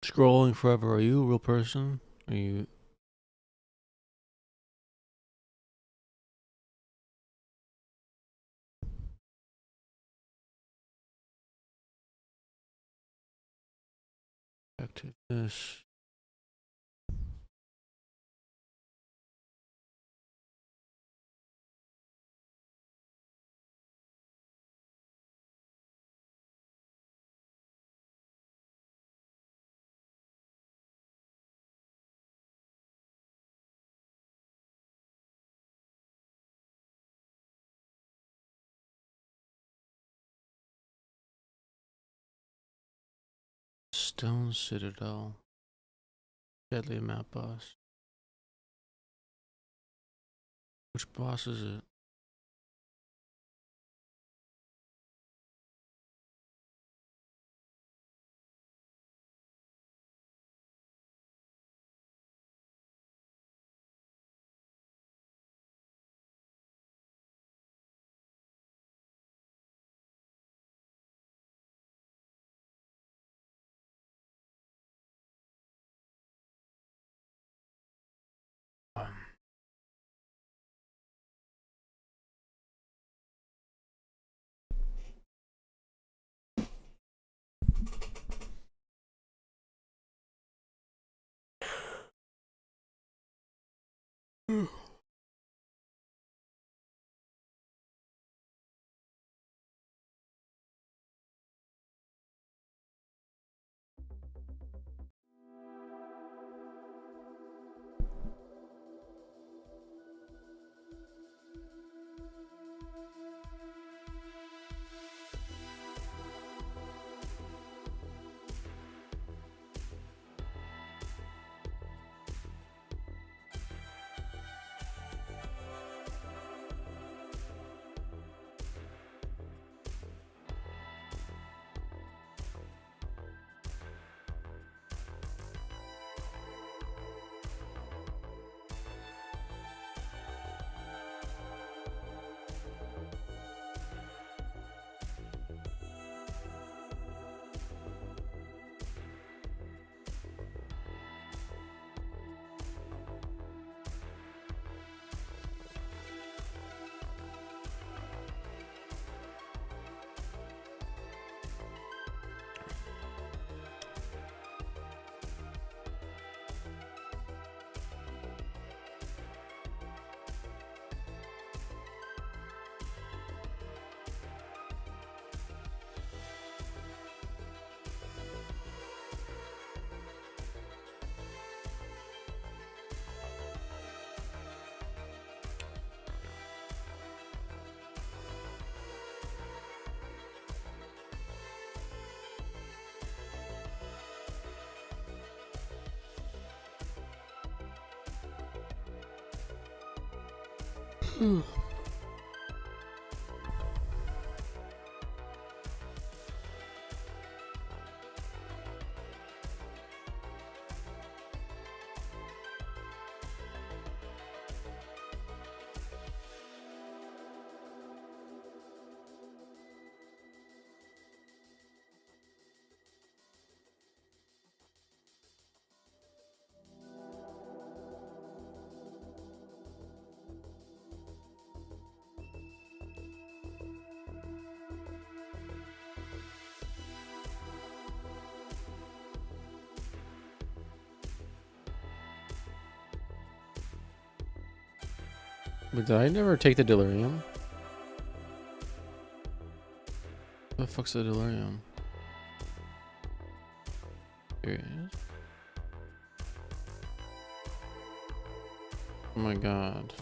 Scrolling forever. Are you a real person? Are you? Activeness. Stone Citadel. Deadly map boss. Which boss is it? But did I never take the delirium? What the fuck's the delirium? Here it is. Oh my god.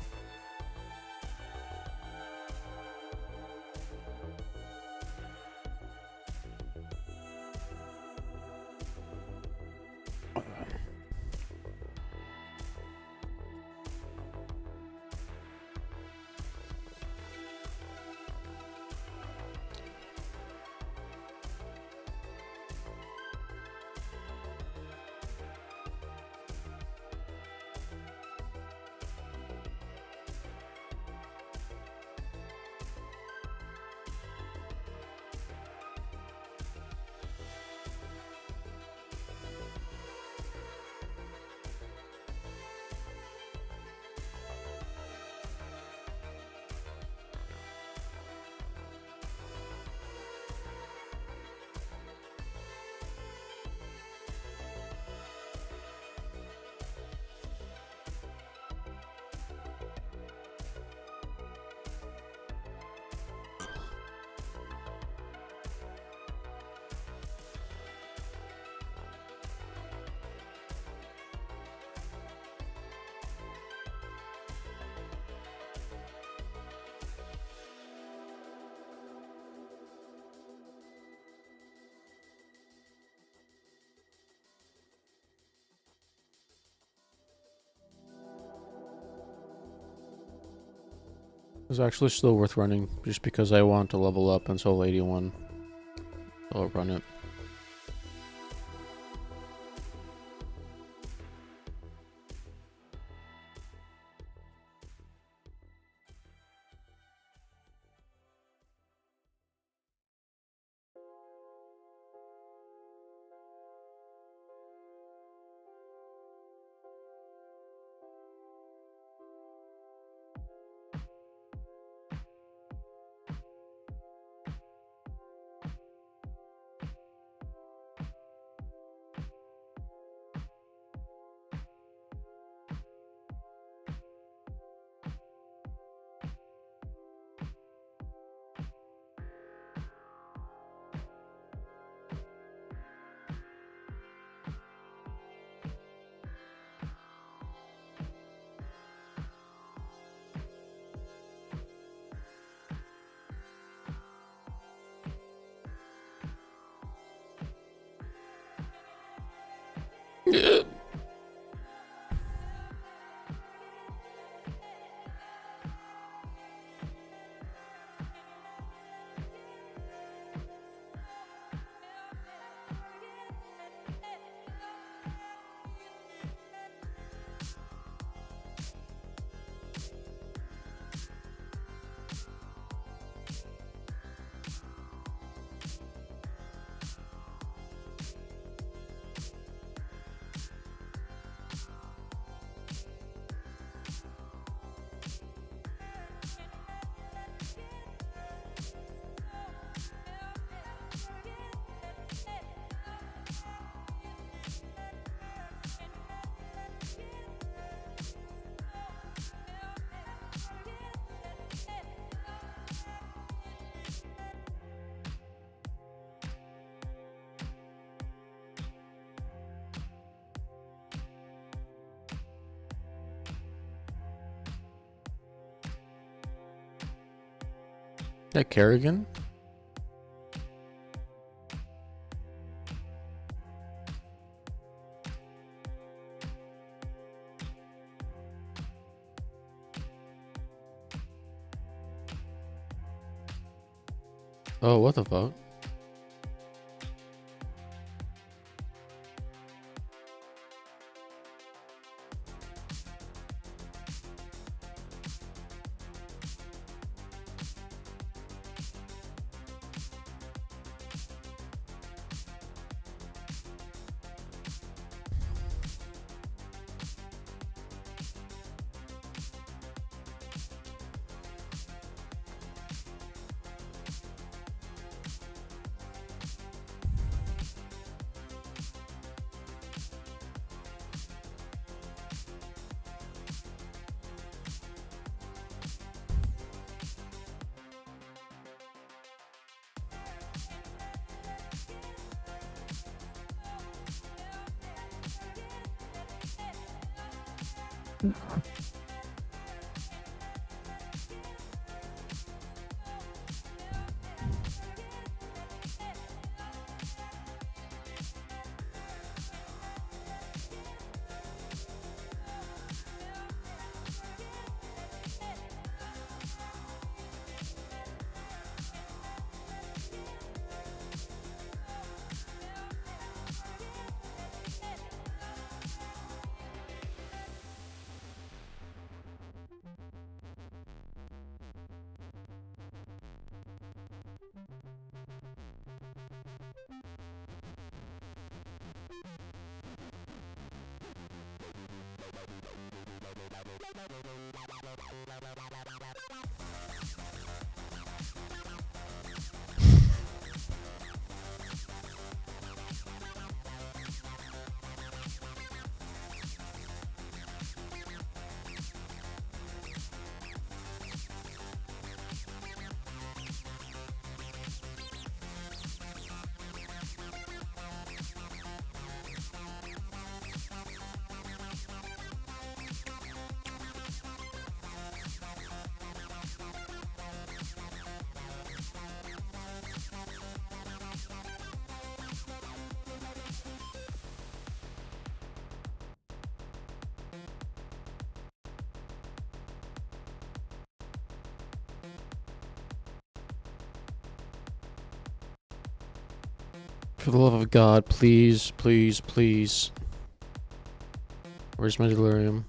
It's actually still worth running, just because I want to level up until 81. I'll run it. That Kerrigan? Oh, what the fuck? For the love of God, please, please, please. Where's my delirium?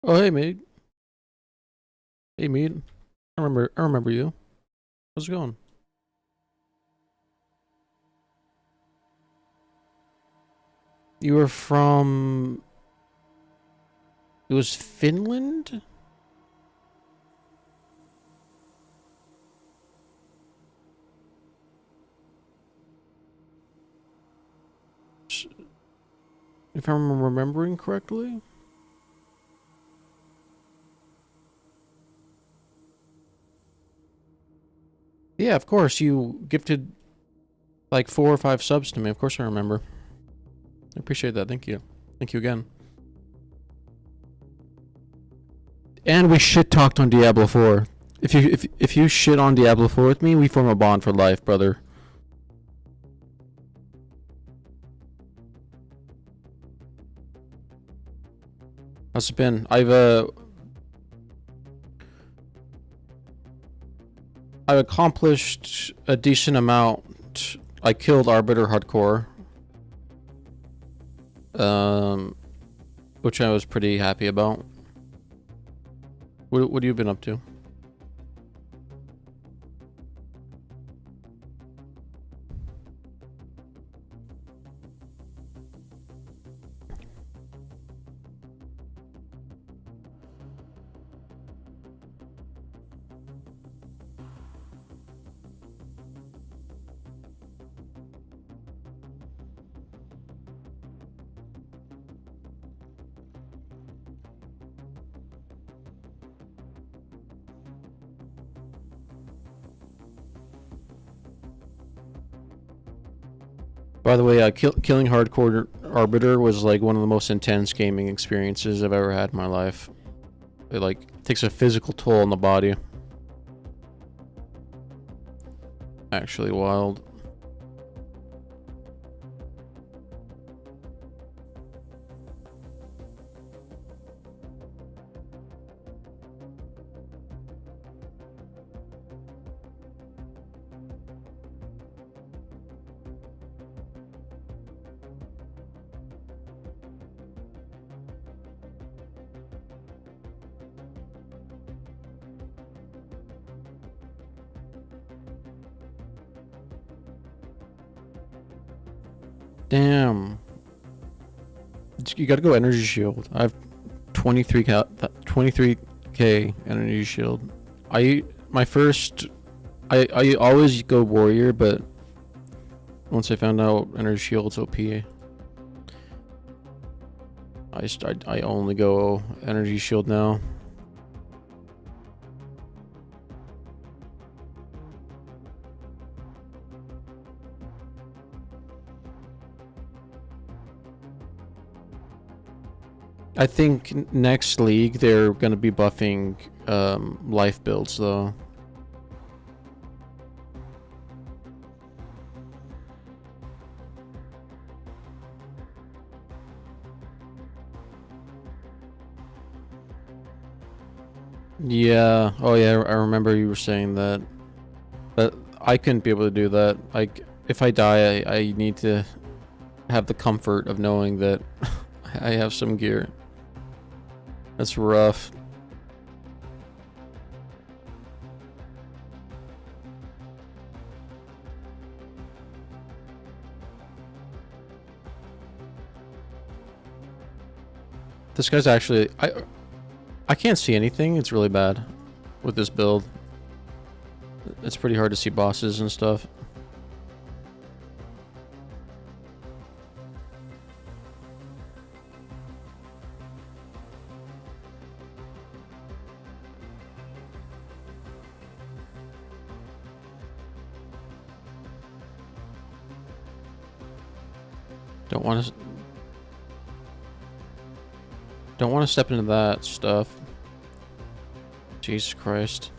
Oh, hey, mate. Hey, mate. I remember you. How's it going? You were from... It was Finland? If I'm remembering correctly? Yeah, of course. You gifted like 4 or 5 subs to me. Of course I remember. I appreciate that. Thank you. Thank you again. And we shit talked on Diablo 4. If you shit on Diablo 4 with me, we form a bond for life, brother. How's it been? I've accomplished a decent amount. I killed Arbiter hardcore. Which I was pretty happy about. What have you been up to? By the way, killing hardcore Arbiter was like one of the most intense gaming experiences I've ever had in my life. It like takes a physical toll on the body. Actually wild. Damn. You gotta go energy shield. I have 23k energy shield. I always go warrior, but once I found out energy shield's OP, I only go energy shield now. I think next league they're gonna be buffing life builds though. Yeah. Oh yeah, I remember you were saying that. But I couldn't be able to do that. Like, if I die, I need to have the comfort of knowing that I have some gear. That's rough. This guy's actually... I can't see anything. It's really bad with this build. It's pretty hard to see bosses and stuff. Don't want to... Don't want to step into that stuff. Jesus Christ.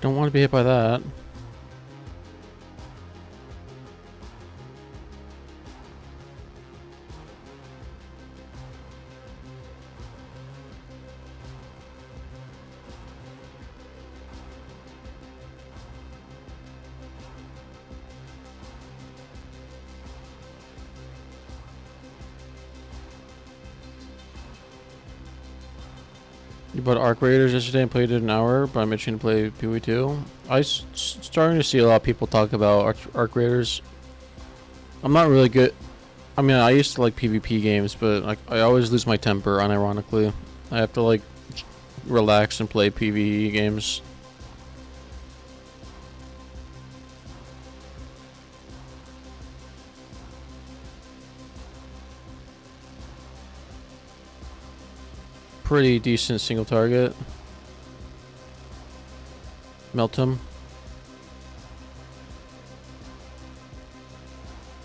Don't want to be hit by that. You bought Arc Raiders yesterday and played it an hour, but I'm itching to play PvE2. Starting to see a lot of people talk about Arc Raiders. I'm not really good. I mean, I used to like PvP games, but I always lose my temper, unironically. I have to like relax and play PvE games. Pretty decent single target. Melt him.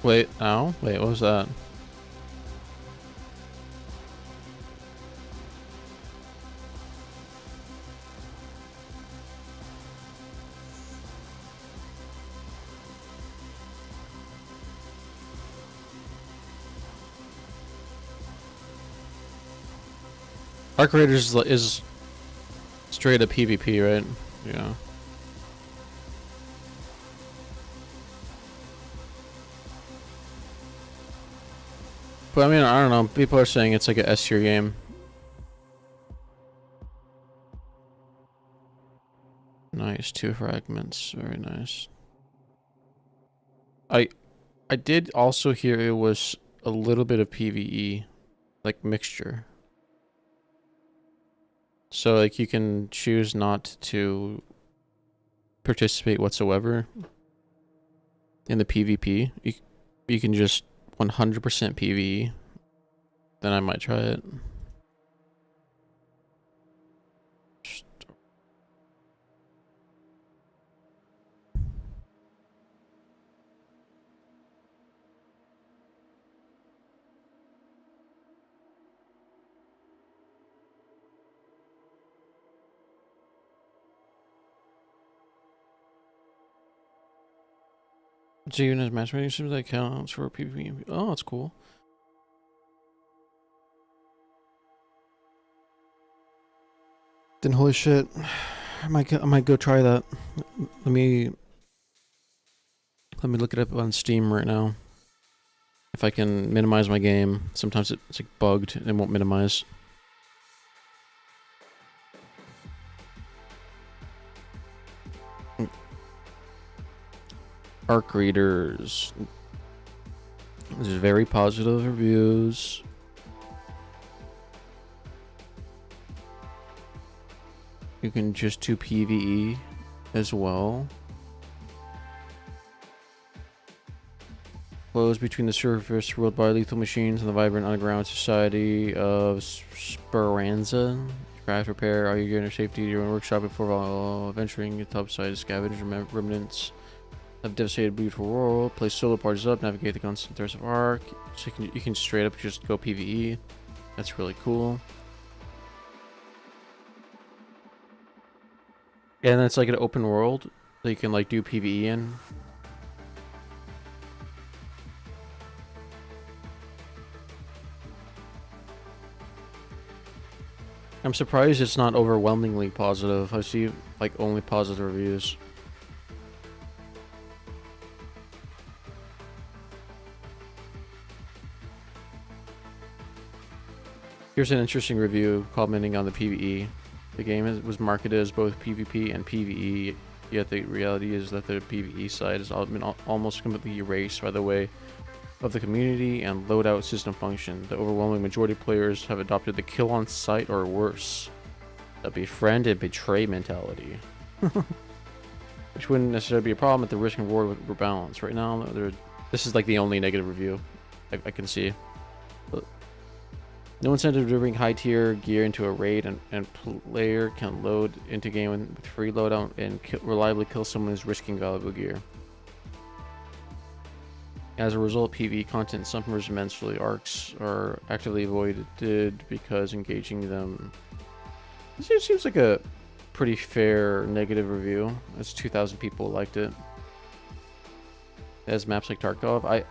Wait, ow. Wait, what was that? Arc Raiders is straight up PvP, right? Yeah. But I mean, I don't know. People are saying it's like a S tier game. Nice, 2 fragments. Very nice. I did also hear it was a little bit of PvE, like mixture. So like you can choose not to participate whatsoever in the PvP. You can just 100% PvE. Then I might try it. So even as matchmaking systems that counts for PvP. Oh, that's cool. Then holy shit, I might go try that. Let me look it up on Steam right now. If I can minimize my game. Sometimes it's like bugged and it won't minimize. Arc Raiders. There's very positive reviews. You can just do PvE as well. Flows between the surface ruled by lethal machines and the vibrant underground society of Speranza. Craft, repair, all your gear and safety to your own workshop before venturing the topside to scavenge remnants of devastated beautiful world. Play solo parties up, navigate the constant thirst of Ark. So you can straight up just go PvE. That's really cool. And then it's like an open world that you can like do PvE in. I'm surprised it's not overwhelmingly positive. I see like only positive reviews. Here's an interesting review commenting on the PvE. The game was marketed as both PvP and PvE, yet the reality is that the PvE side has been almost completely erased by the way of the community and loadout system function. The overwhelming majority of players have adopted the kill on sight or worse, the befriend and betray mentality. Which wouldn't necessarily be a problem if the risk and reward were balanced. Right now, this is like the only negative review I can see. But no incentive to bring high tier gear into a raid, and player can load into game with free loadout and reliably kill someone who's risking valuable gear. As a result, PvE content suffers immensely. Arcs are actively avoided because engaging them. This seems like a pretty fair negative review. It's 2,000 people liked it. It has maps like Tarkov. I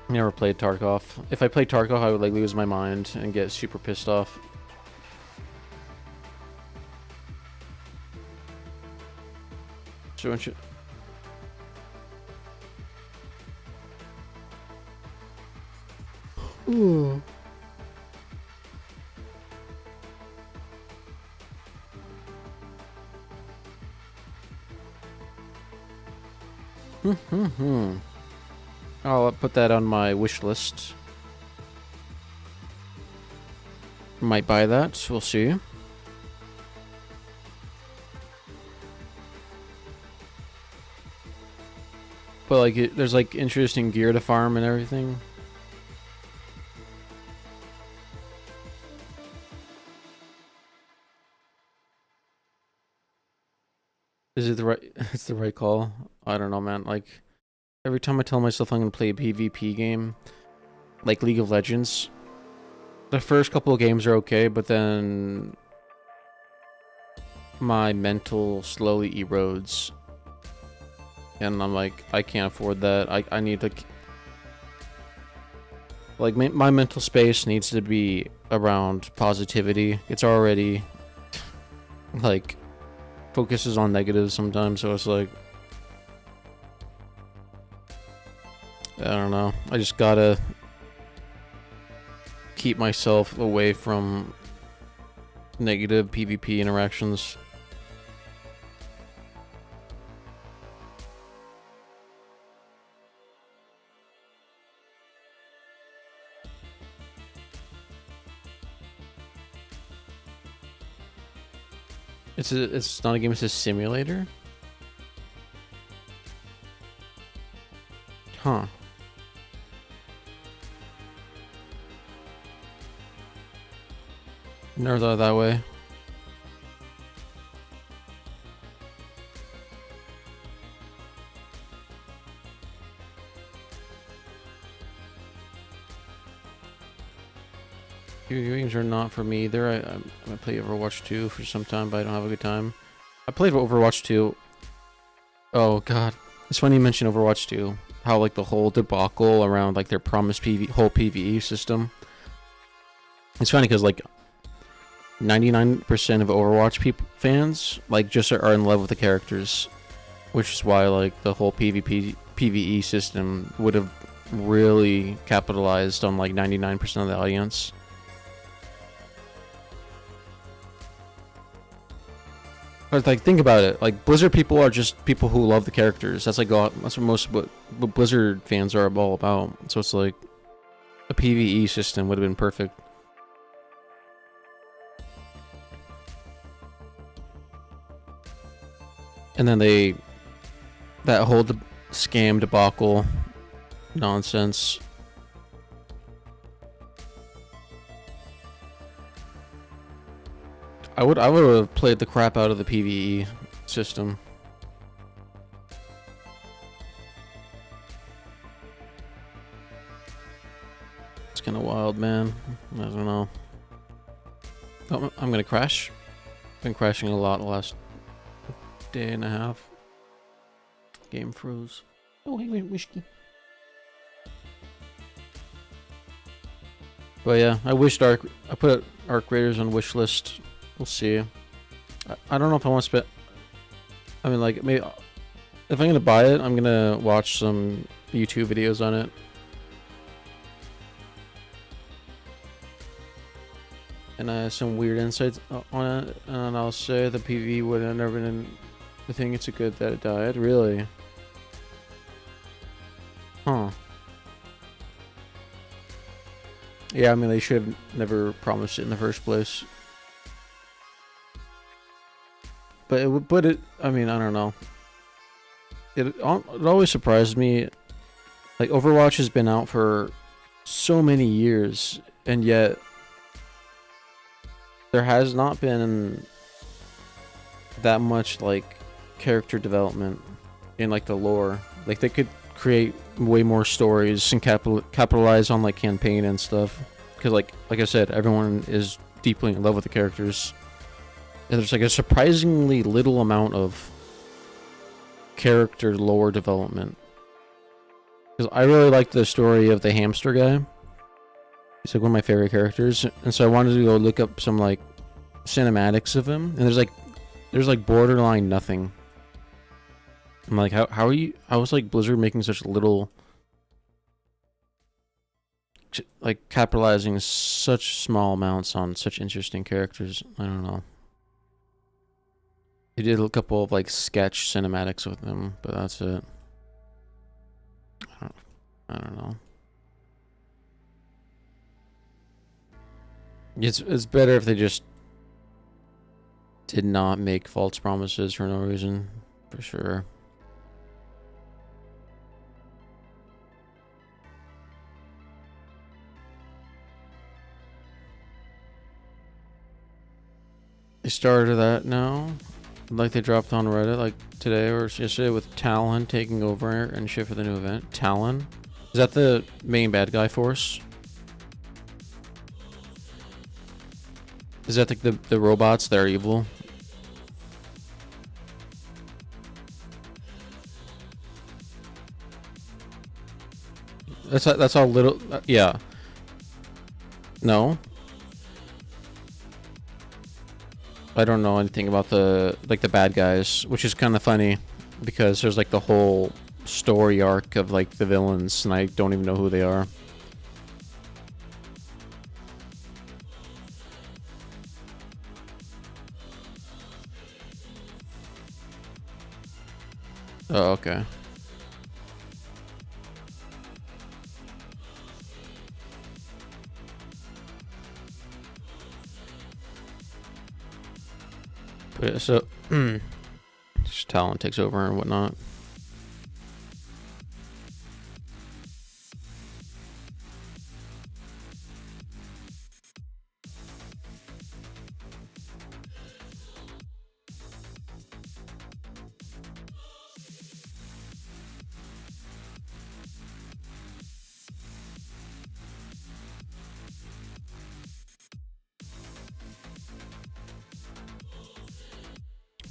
never played Tarkov. If I played Tarkov, I would like lose my mind and get super pissed off. So ooh. I'll put that on my wish list. Might buy that. We'll see. But like, there's like interesting gear to farm and everything. Is it the right? It's the right call. I don't know, man. Like, every time I tell myself I'm gonna play a PvP game, like League of Legends, the first couple of games are okay, but then my mental slowly erodes. And I'm like, I can't afford that. I need to... Like, my mental space needs to be around positivity. It's already, like, focuses on negatives sometimes, so it's like... I don't know. I just gotta keep myself away from negative PvP interactions. It's not a game, it's a simulator? Huh. Never thought that way. Video games are not for me either. I play Overwatch 2 for some time, but I don't have a good time. I played Overwatch 2. Oh god, it's funny you mention Overwatch 2. How like the whole debacle around like their promised whole PvE system. It's funny because like 99% of Overwatch fans like just are in love with the characters, which is why like the whole PvE system would have really capitalized on like 99% of the audience. But like, think about it. Like, Blizzard people are just people who love the characters. That's like that's what most what Blizzard fans are all about. So it's like a PvE system would have been perfect. And then that whole scam debacle nonsense. I would have played the crap out of the PvE system. It's kind of wild, man. I don't know. Oh, I'm gonna crash. Been crashing a lot the last day and a half. Game froze. Oh, hey, wait, whiskey. But yeah, I put Arc Raiders on wish list. We'll see. I don't know if I want to spend. I mean, like, maybe if I'm gonna buy it, I'm gonna watch some YouTube videos on it. And I have some weird insights on it, and I'll say the PV would have never been. I think it's a good that it died. Really? Huh. Yeah, I mean, they should have never promised it in the first place. But I mean, I don't know. It always surprised me. Like, Overwatch has been out for so many years, and yet there has not been that much, like, character development in, like, the lore. Like, they could create way more stories and capitalize on, like, campaign and stuff. Because, like I said, everyone is deeply in love with the characters. And there's, like, a surprisingly little amount of character lore development. Because I really like the story of the hamster guy. He's, like, one of my favorite characters. And so I wanted to go look up some, like, cinematics of him. And there's like borderline nothing. I'm like, how was, like, Blizzard making such little, like, capitalizing such small amounts on such interesting characters? I don't know. They did a couple of, like, sketch cinematics with him, but that's it. I don't know. It's better if they just did not make false promises for no reason, for sure. They started that now. Like, they dropped on Reddit, like, today or yesterday, with Talon taking over and shit for the new event. Talon? Is that the main bad guy force? Is that like the robots that are evil? That's all little. Yeah. No. I don't know anything about the bad guys, which is kind of funny because there's, like, the whole story arc of, like, the villains, and I don't even know who they are. Oh, okay. But yeah, so just Talon takes over and whatnot.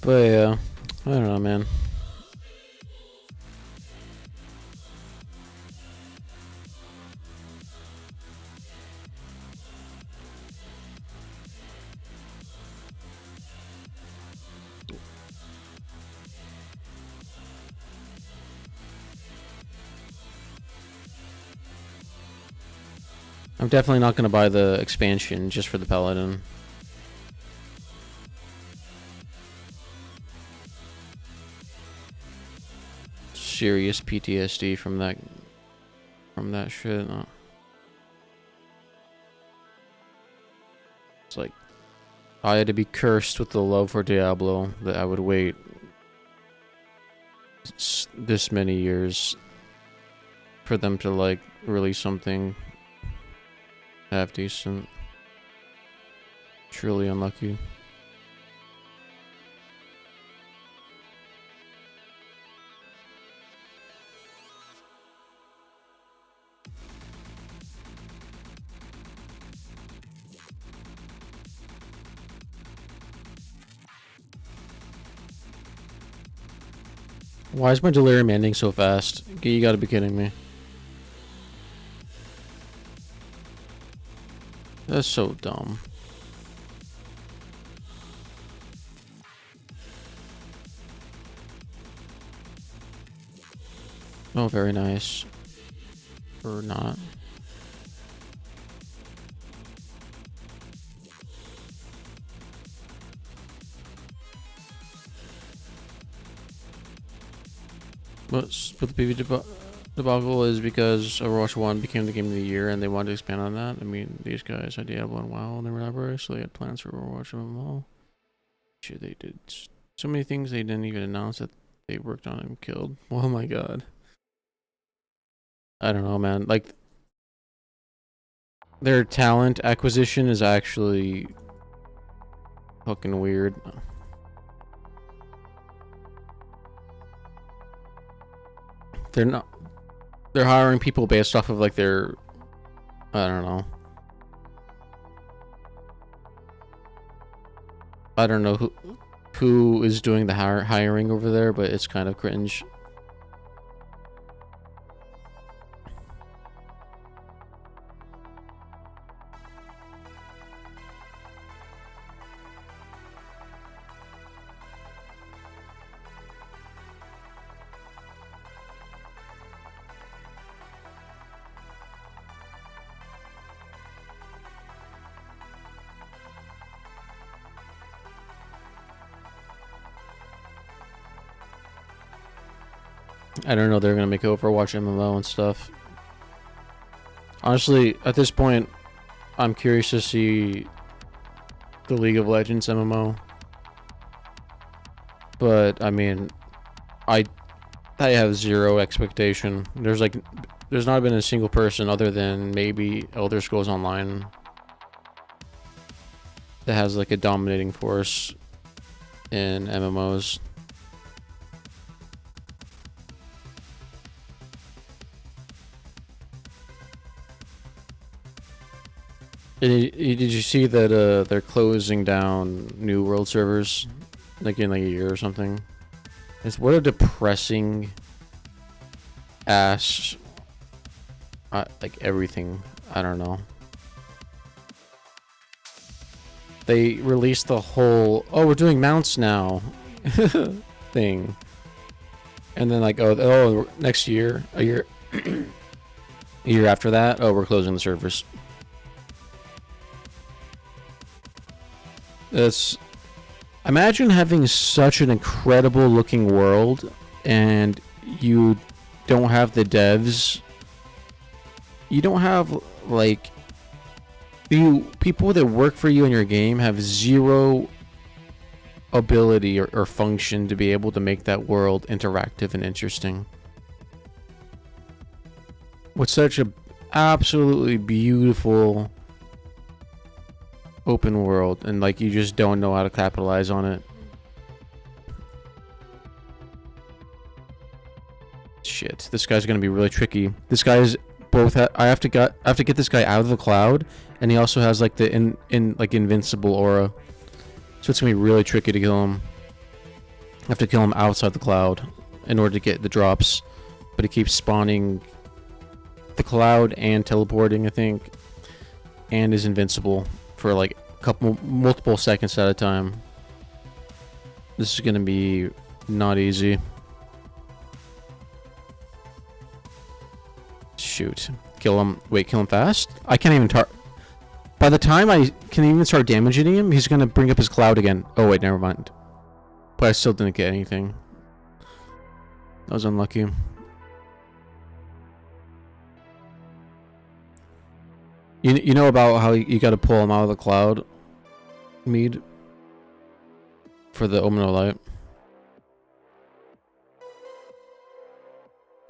But yeah, I don't know, man. I'm definitely not going to buy the expansion just for the Paladin. serious PTSD from that shit. It's like I had to be cursed with the love for Diablo that I would wait this many years for them to like release something half decent. Truly unlucky. Why is my delirium ending so fast? You gotta be kidding me. That's so dumb. Oh, very nice. Or not. But the PvP debacle is because Overwatch 1 became the game of the year and they wanted to expand on that. I mean, these guys had Diablo and WoW in their library, so they had plans for Overwatch and all. Shit, they did so many things they didn't even announce that they worked on and killed. Oh my god. I don't know, man. Like, their talent acquisition is actually fucking weird. They're hiring people based off of like their, I don't know. I don't know who is doing the hiring over there, but it's kind of cringe. I don't know, they're gonna make Overwatch MMO and stuff. Honestly, at this point, I'm curious to see the League of Legends MMO. But I mean, I have zero expectation. There's not been a single person other than maybe Elder Scrolls Online that has like a dominating force in MMOs. Did you see that they're closing down New World servers like in like a year or something? It's what a depressing ass like everything. I don't know. They released the whole we're doing mounts now thing. And then like oh next year, a year a year after that, we're closing the servers. Imagine having such an incredible looking world and you don't have the devs. You don't have like people that work for you in your game have zero ability or function to be able to make that world interactive and interesting. With such a absolutely beautiful open world, and like you just don't know how to capitalize on it. Shit, this guy's gonna be really tricky. This guy's both. I have to get this guy out of the cloud, and he also has like the like invincible aura, so it's gonna be really tricky to kill him. I have to kill him outside the cloud in order to get the drops, but he keeps spawning the cloud and teleporting, I think, and is invincible for like multiple seconds at a time. This is gonna be not easy. Shoot. Kill him. Wait, kill him fast? I can't even by the time I can even start damaging him, he's gonna bring up his cloud again. Oh wait, never mind. But I still didn't get anything. That was unlucky. You know about how you got to pull them out of the cloud, Mead, for the Omen of Light.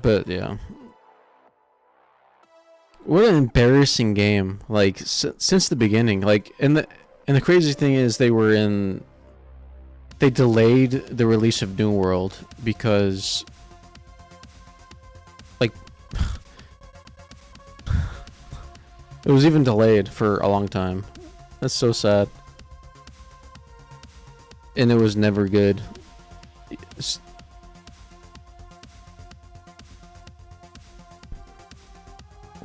But yeah, what an embarrassing game! Like since the beginning, like and the crazy thing is they delayed the release of New World because like it was even delayed for a long time. That's so sad. And it was never good. It's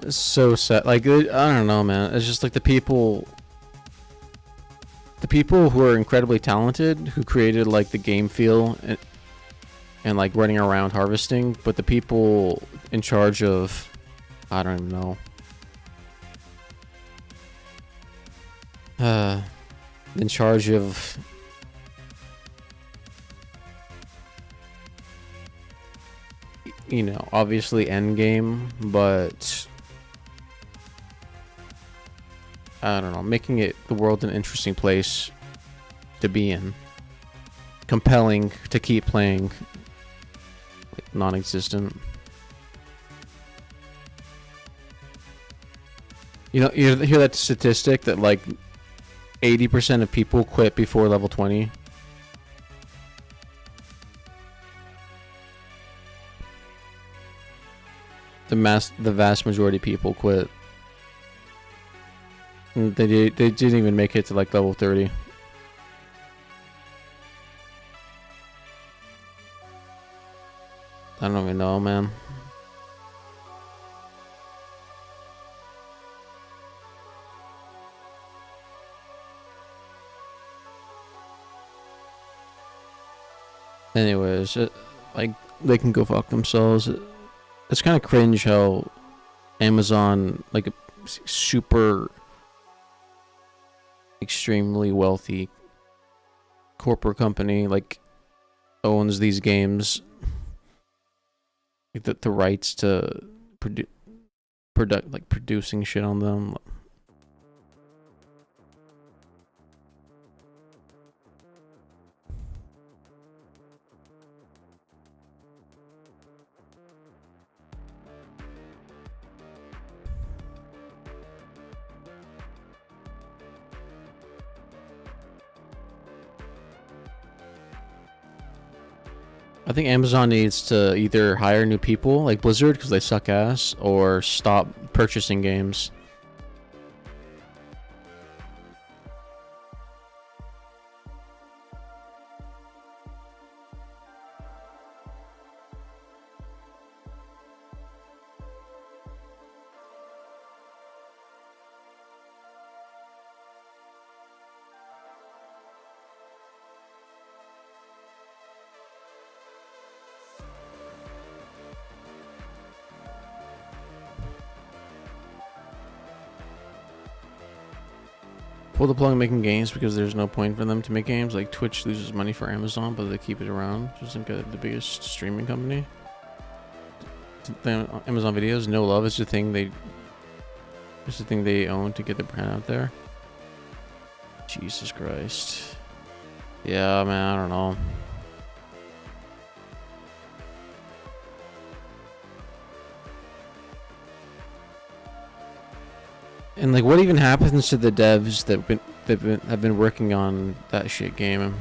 so sad. Like, I don't know, man. It's just like the people who are incredibly talented, who created like the game feel and like running around harvesting, but the people in charge of, I don't even know. In charge of obviously endgame, but I don't know, making the world an interesting place to be in, compelling to keep playing, like, non-existent. You hear that statistic that like 80% of people quit before level 20? The vast majority of people quit. And they didn't even make it to like level 30. I don't even know, man. Anyways, like they can go fuck themselves. It's kind of cringe how Amazon, like a super extremely wealthy corporate company, like owns these games, like the rights to producing shit on them. I think Amazon needs to either hire new people like Blizzard because they suck ass, or stop purchasing games. Pull the plug on making games because there's no point for them to make games. Like Twitch loses money for Amazon, but they keep it around. Just like the biggest streaming company. Amazon videos, no love is the thing they own to get the brand out there. Jesus Christ. Yeah, man, I don't know. And like, what even happens to the devs that have been working on that shit game?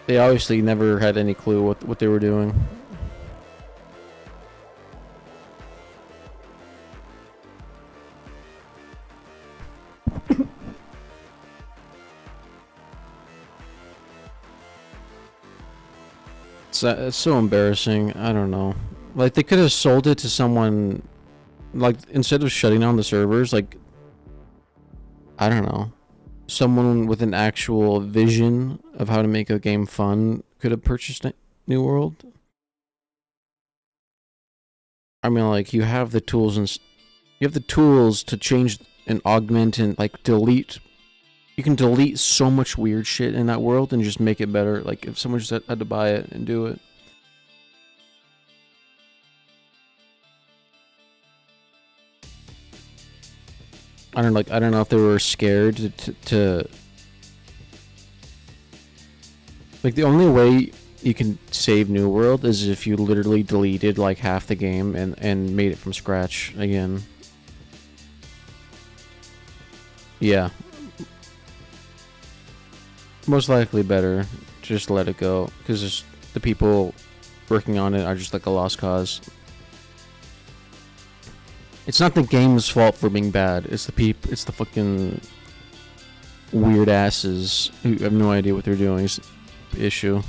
They obviously never had any clue what they were doing. It's so embarrassing. I don't know. Like, they could have sold it to someone, like, instead of shutting down the servers, like, I don't know, someone with an actual vision of how to make a game fun could have purchased New World. I mean, like, you have the tools to change and augment and like delete you can delete so much weird shit in that world and just make it better. Like if someone just had to buy it and do it. I don't know if they were scared to like the only way you can save New World is if you literally deleted like half the game and made it from scratch again. Yeah. Most likely better. Just let it go. Because the people working on it are just like a lost cause. It's not the game's fault for being bad. It's the fucking weird asses who have no idea what they're doing. It's the issue.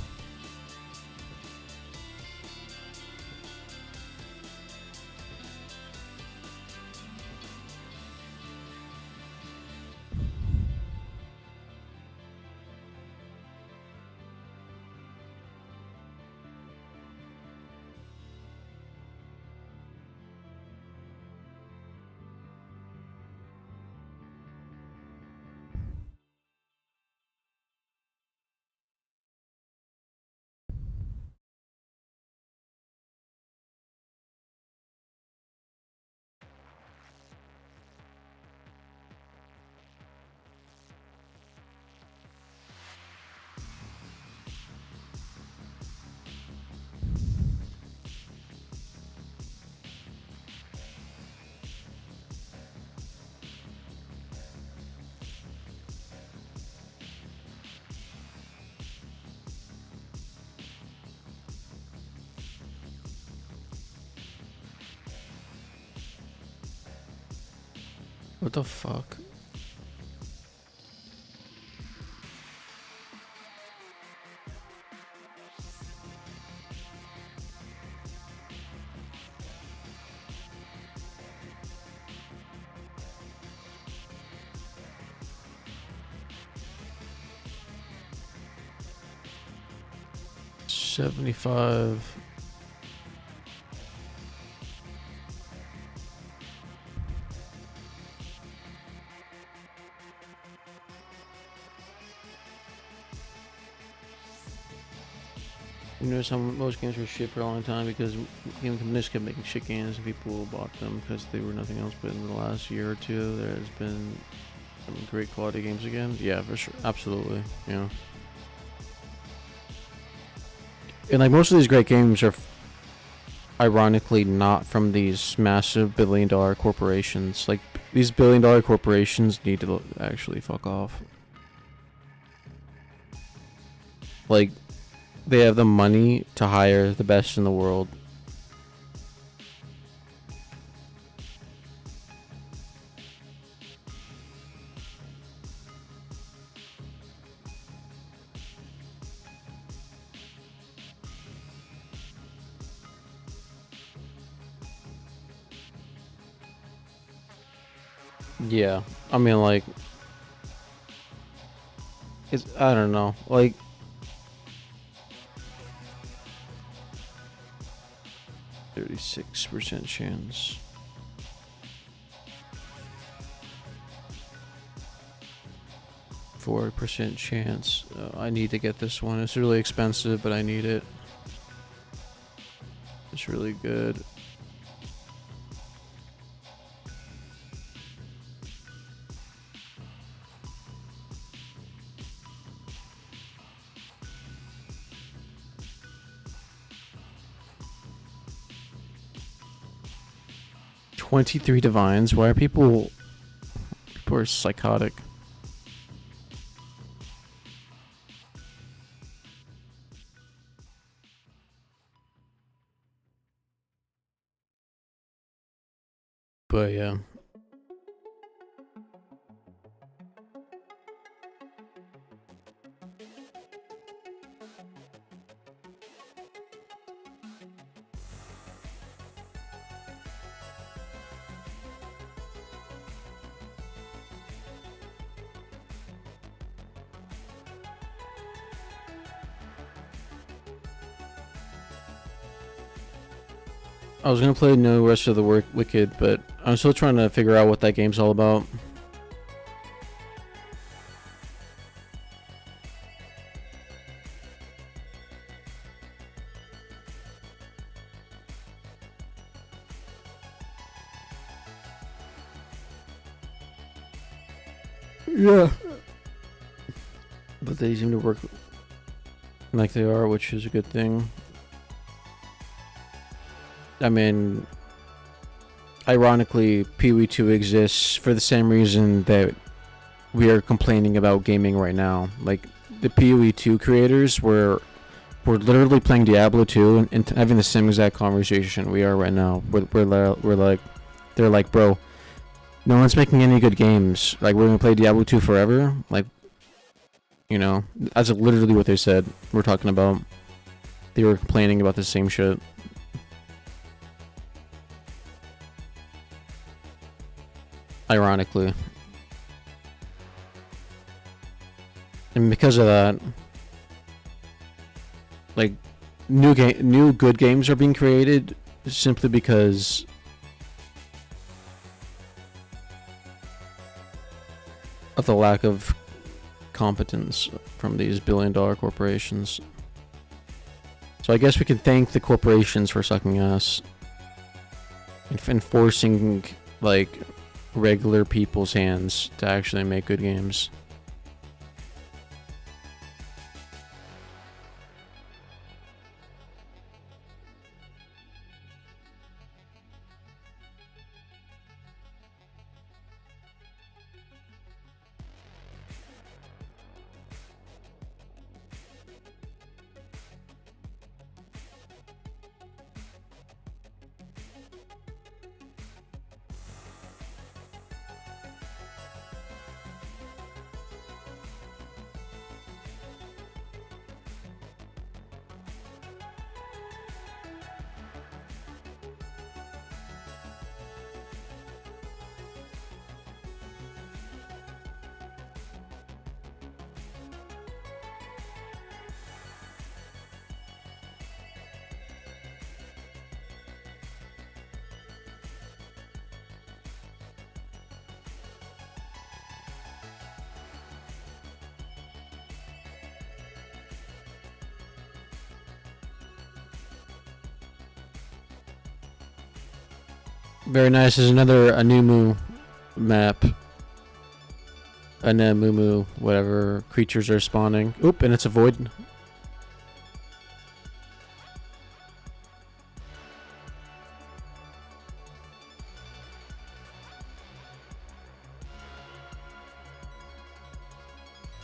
What the fuck? $75. You notice how most games were shit for a long time because game companies kept making shit games and people bought them because they were nothing else. But in the last year or two, there has been some great quality games again. Yeah, for sure, absolutely. Yeah, and like most of these great games are, ironically, not from these massive billion-dollar corporations. Like these billion-dollar corporations need to actually fuck off. Like. They have the money to hire the best in the world. Yeah, I mean, like, I don't know, like, 36% chance. 4% chance. I need to get this one. It's really expensive, but I need it. It's really good. $23 divines. Why are people are psychotic? But yeah. I was gonna play No Rest of the Wicked, but I'm still trying to figure out what that game's all about. Yeah. But they seem to work like they are, which is a good thing. I mean, ironically, PoE2 exists for the same reason that we are complaining about gaming right now. Like, the PoE2 creators were literally playing Diablo 2 and having the same exact conversation we are right now. We're like, they're like, bro, no one's making any good games. Like, we're gonna play Diablo 2 forever. Like, you know, that's literally what they said. We're talking about. They were complaining about the same shit. Ironically. And because of that, like, new good games are being created simply because of the lack of competence from these billion-dollar corporations. So I guess we can thank the corporations for sucking us and forcing, like, regular people's hands to actually make good games. Very nice. There's another Anumu map. Anemumu, whatever creatures are spawning. Oop, and it's a void.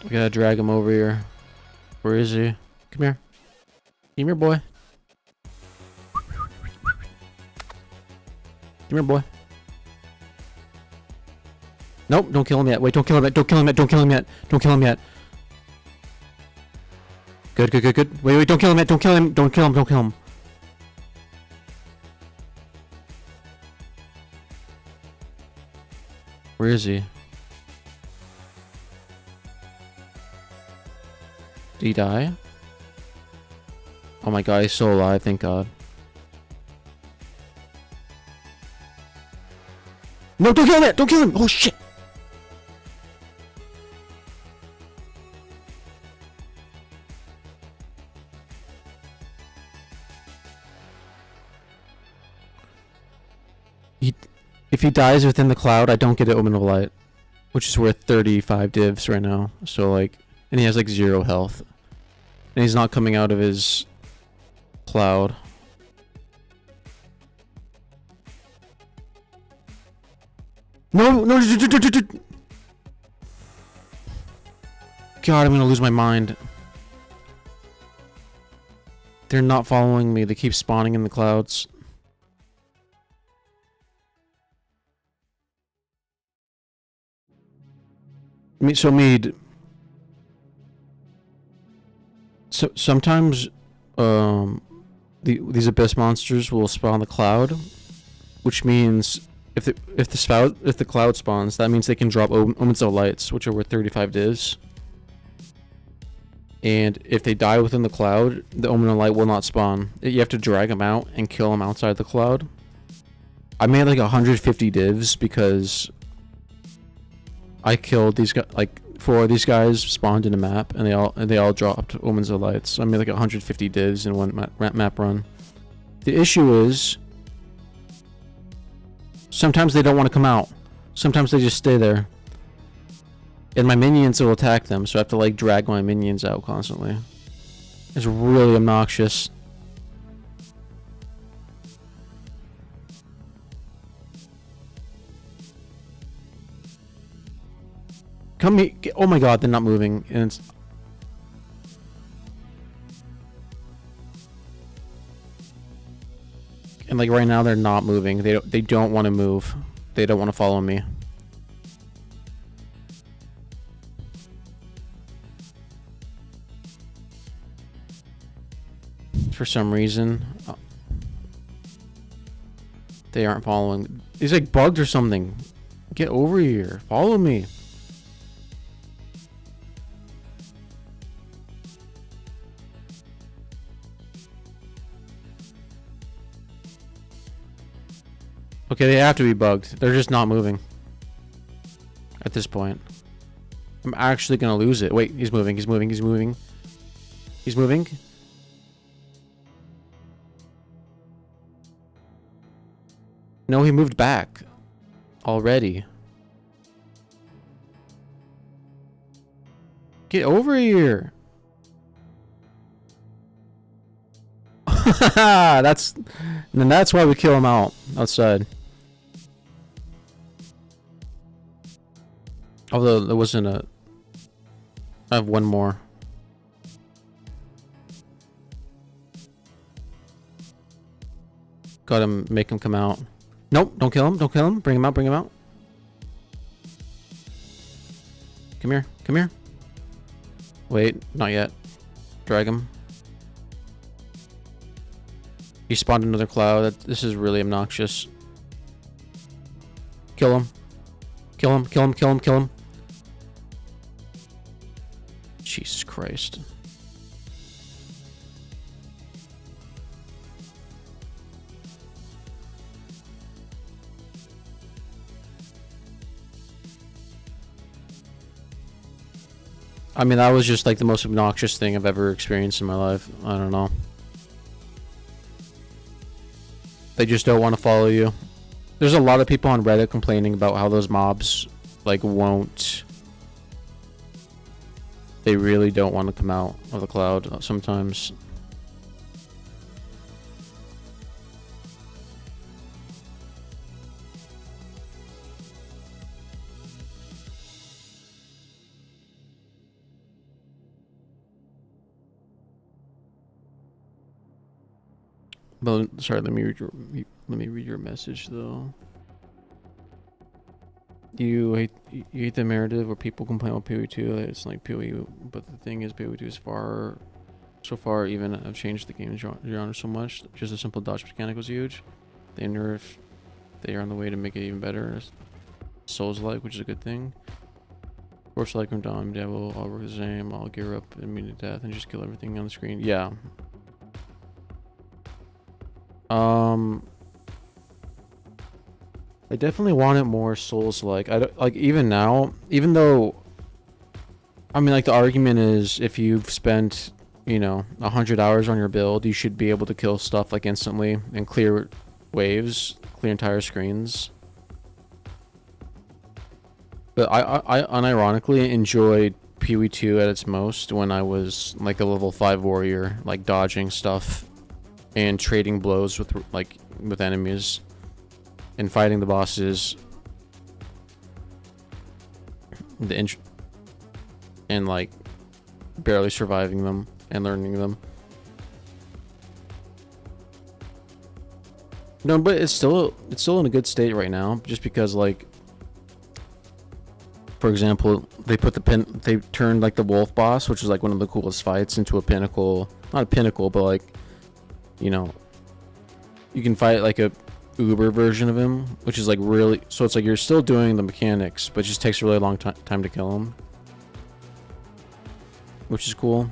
We gotta drag him over here. Where is he? Come here. Come here, boy. Come here, boy. Nope, don't kill him yet. Wait, don't kill him yet. Don't kill him yet. Don't kill him yet. Don't kill him yet. Good, good, good, good. Wait, wait, don't kill him yet. Don't kill him. Don't kill him. Don't kill him. Where is he? Did he die? Oh my god, he's still alive, thank god. No, don't kill him yet! Don't kill him! Oh shit! If he dies within the cloud, I don't get an Omen of Light. Which is worth 35 divs right now. So like, and he has like 0 health. And he's not coming out of his cloud. No, no, God, I'm gonna lose my mind. They're not following me. They keep spawning in the clouds. So Mead. So sometimes, these abyss monsters will spawn the cloud, which means if the cloud spawns, that means they can drop Omens of Lights, which are worth 35 divs. And if they die within the cloud, the Omen of Light will not spawn. You have to drag them out and kill them outside the cloud. I made like 150 divs because I killed these guys. Like 4 of these guys spawned in a map, and they all dropped Omens of Lights. So I made like 150 divs in one map run. The issue is sometimes they don't want to come out. Sometimes they just stay there. And my minions will attack them, so I have to like drag my minions out constantly. It's really obnoxious. Come here. Oh my god, they're not moving. And it's... And like right now they're not moving. They don't want to move. They don't want to follow me. For some reason, they aren't following. He's like bugged or something. Get over here. Follow me. Okay, they have to be bugged. They're just not moving. At this point. I'm actually gonna lose it. Wait, he's moving, he's moving, he's moving. He's moving. No, he moved back. Already. Get over here. That's why we kill him out outside. Although there wasn't a... I have one more. Gotta make him come out. Nope, don't kill him, don't kill him. Bring him out, bring him out. Come here, come here. Wait, not yet. Drag him. He spawned another cloud. This is really obnoxious. Kill him. Kill him, kill him, kill him, kill him. Jesus Christ. I mean, that was just like the most obnoxious thing I've ever experienced in my life. I don't know. They just don't want to follow you. There's a lot of people on Reddit complaining about how those mobs, like, won't... They really don't want to come out of the cloud sometimes. But sorry, let me read your message though. You hate the narrative where people complain about PoE2 that it's like PoE, but the thing is PoE2 is so far even have changed the game genre so much. Just a simple dodge mechanic was huge. They are on the way to make it even better. Souls-like, which is a good thing. Force like from Dom, Devil, all work the same. I'll gear up and meet to death and just kill everything on the screen. Yeah. I definitely want it more Souls-like. I don't, like, even now, even though, I mean, like, the argument is if you've spent, you know, 100 hours on your build, you should be able to kill stuff like instantly and clear waves, clear entire screens. But I unironically enjoyed PoE2 at its most when I was like a level 5 warrior, like dodging stuff and trading blows with enemies and fighting the bosses and like barely surviving them and learning them. No, but it's still in a good state right now, just because, like, for example, they turned like the wolf boss, which is like one of the coolest fights, into a pinnacle. Not a pinnacle, but like, you know, you can fight like a uber version of him, which is like really, so it's like you're still doing the mechanics, but it just takes a really long time to kill him, which is cool.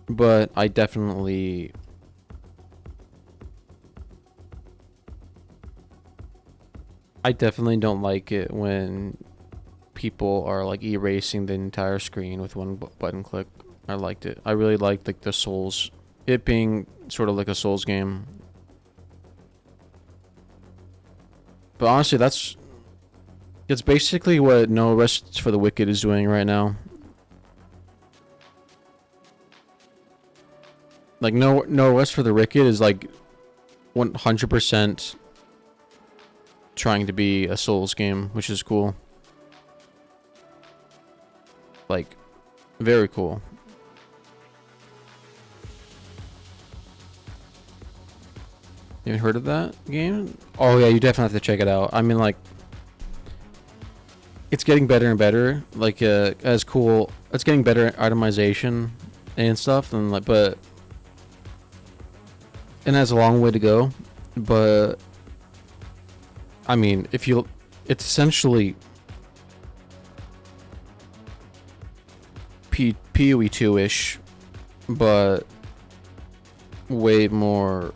But I definitely don't like it when people are like erasing the entire screen with one button click. I liked it. I really liked like the Souls, it being sort of like a Souls game. But honestly, it's basically what No Rest for the Wicked is doing right now. Like No Rest for the Wicked is like 100% trying to be a Souls game, which is cool. Like, very cool. You haven't heard of that game? Oh yeah, you definitely have to check it out. I mean, like, it's getting better and better. Like, as cool. It's getting better at itemization and stuff, and like, but and has a long way to go. But I mean, it's essentially PoE 2-ish, but way more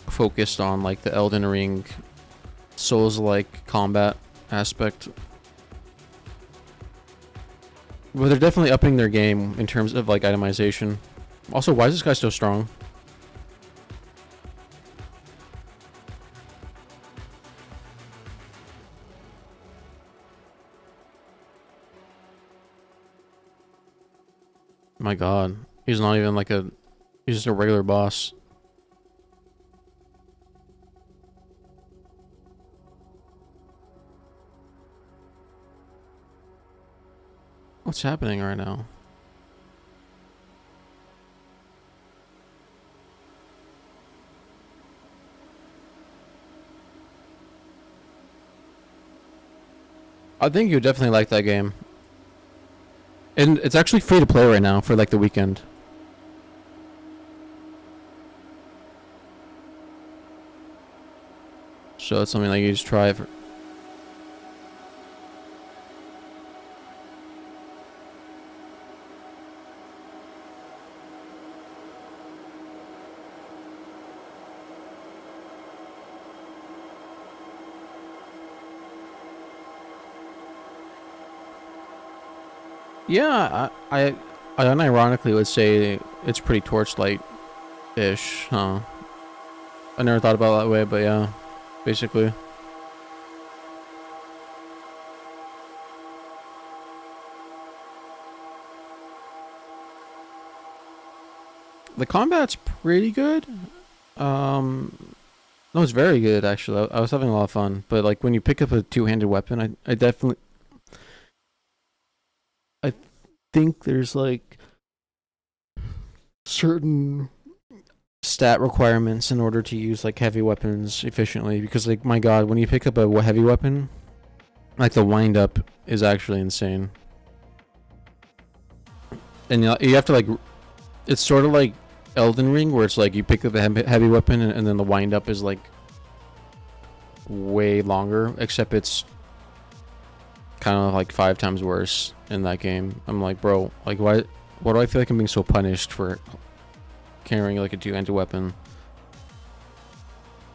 focused on like the Elden Ring Souls-like combat aspect. But they're definitely upping their game in terms of like itemization. Also, why is this guy so strong? My god. He's not even like he's just a regular boss. What's happening right now? I think you definitely like that game. And it's actually free to play right now for like the weekend. So it's something like you just try for. Yeah, I unironically would say it's pretty Torchlight-ish, huh? I never thought about it that way, but yeah, basically. The combat's pretty good. No, it's very good actually. I was having a lot of fun, but like when you pick up a two-handed weapon, I definitely I think there's like certain stat requirements in order to use like heavy weapons efficiently, because like my god, when you pick up a heavy weapon, like the wind up is actually insane. And you have to like, it's sort of like Elden Ring where it's like you pick up a heavy weapon and then the wind up is like way longer, except it's kind of like 5 times worse in that game. I'm like, bro, like why do I feel like I'm being so punished for carrying like a two-handed weapon?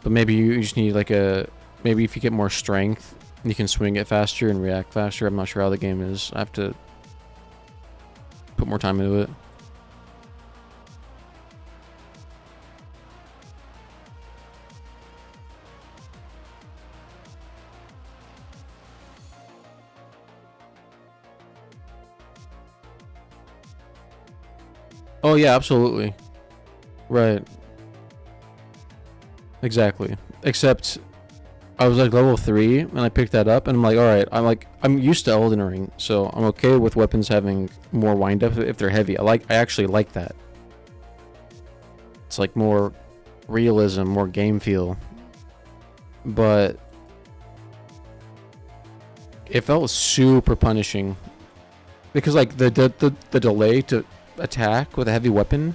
But maybe you just need like maybe if you get more strength, you can swing it faster and react faster. I'm not sure how the game is. I have to put more time into it. Oh yeah, absolutely. Right. Exactly. Except I was like level 3 and I picked that up and I'm like, alright, I'm used to Elden Ring, so I'm okay with weapons having more wind up if they're heavy. I actually like that. It's like more realism, more game feel. But it felt super punishing. Because like the delay to attack with a heavy weapon,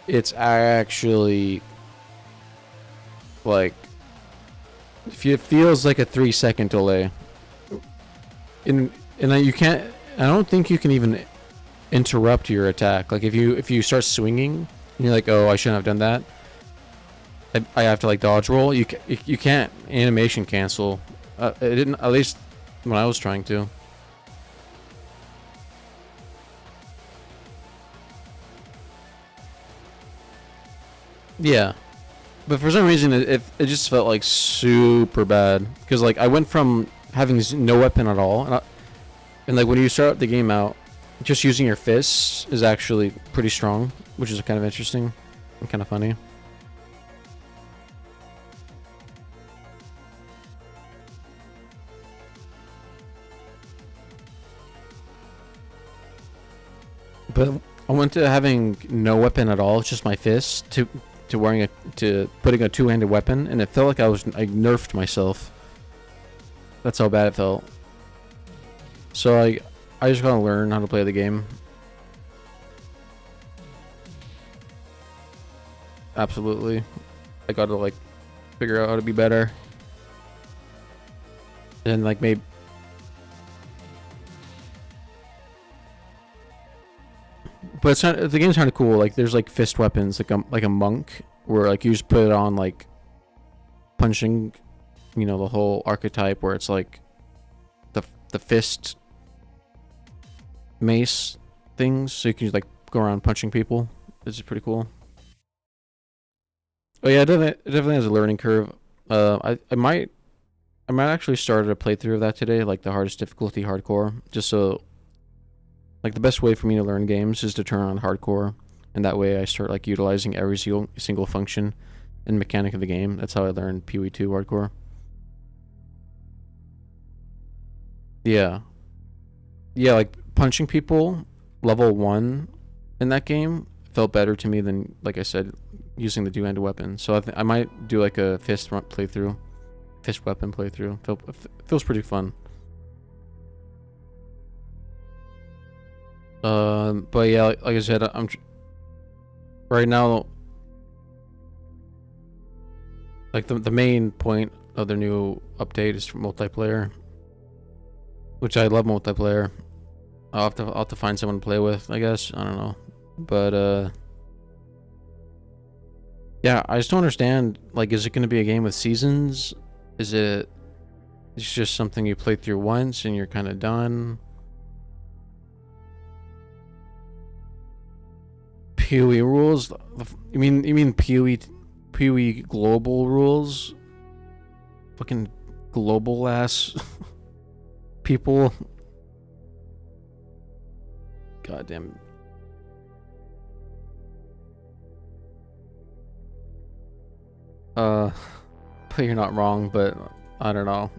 it's actually like it feels like a 3-second delay. And you can't, I don't think you can even interrupt your attack. Like if you start swinging and you're like, oh, I shouldn't have done that, I have to like dodge roll. You can't animation cancel. It didn't, at least when I was trying to. Yeah, But for some reason, it just felt like super bad because like I went from having no weapon at all, and like when you start the game out, just using your fists is actually pretty strong, which is kind of interesting and kind of funny. But I went to having no weapon at all, just my fists, to wearing to putting a two-handed weapon, and it felt like I nerfed myself. That's how bad it felt. So I just gotta learn how to play the game. Absolutely. I gotta like figure out how to be better. And like maybe but it's not, the game's kind of cool. Like there's like fist weapons, like a monk, where like you just put it on like punching, you know, the whole archetype where it's like the fist mace things, so you can just like go around punching people. This is pretty cool. Oh yeah, it definitely has a learning curve. I might actually start a playthrough of that today, like the hardest difficulty, hardcore, just so like the best way for me to learn games is to turn on hardcore, and that way I start like utilizing every single function and mechanic of the game. That's how I learned PoE2 hardcore. Yeah. Yeah, like punching people level 1 in that game felt better to me than, like I said, using the two-handed weapon. So I might do like a fist playthrough, fist weapon playthrough. Feels pretty fun. But yeah, like I said, I'm right now. Like the main point of the new update is multiplayer, which I love multiplayer. I'll have to find someone to play with, I guess. I don't know, but yeah, I just don't understand. Like, is it going to be a game with seasons? Is it? It's just something you play through once and you're kind of done. PoE rules? You mean PoE global rules? Fucking global ass people. Goddamn. But you're not wrong, but I don't know.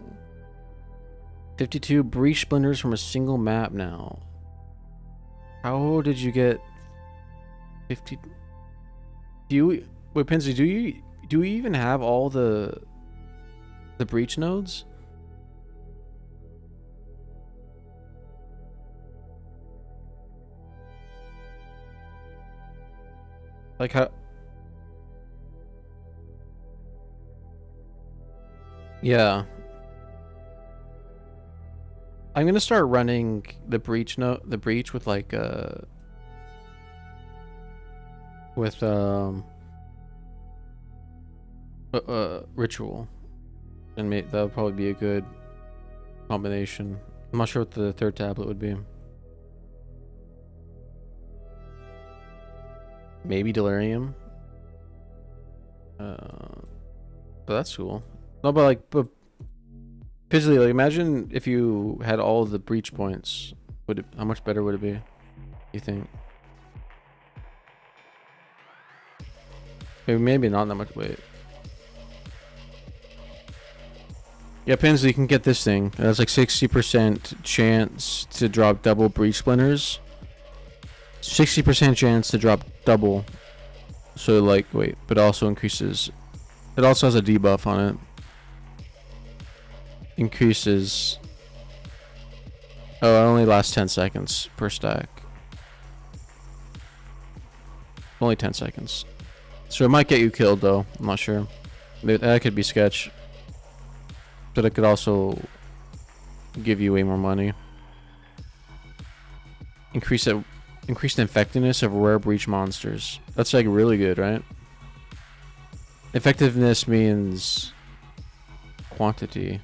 52 breach splinters from a single map now. How did you get 50? Do you wait, Pinsy, do you even have all the breach nodes? Like how? Yeah. I'm gonna start running the breach with like with ritual, and that would probably be a good combination. I'm not sure what the third tablet would be. Maybe delirium. But that's cool. No, but physically, like imagine if you had all of the breach points. How much better would it be? You think? Maybe not that much. Wait. Yeah, Pinsy, you can get this thing. It has like 60% chance to drop double breach splinters. 60% chance to drop double. So like, wait, but also increases. It also has a debuff on it. Increases. Oh, it only lasts 10 seconds per stack. Only 10 seconds. So it might get you killed though. I'm not sure. That could be sketch. But it could also give you way more money. Increase the effectiveness of rare breach monsters. That's like really good, right? Effectiveness means quantity.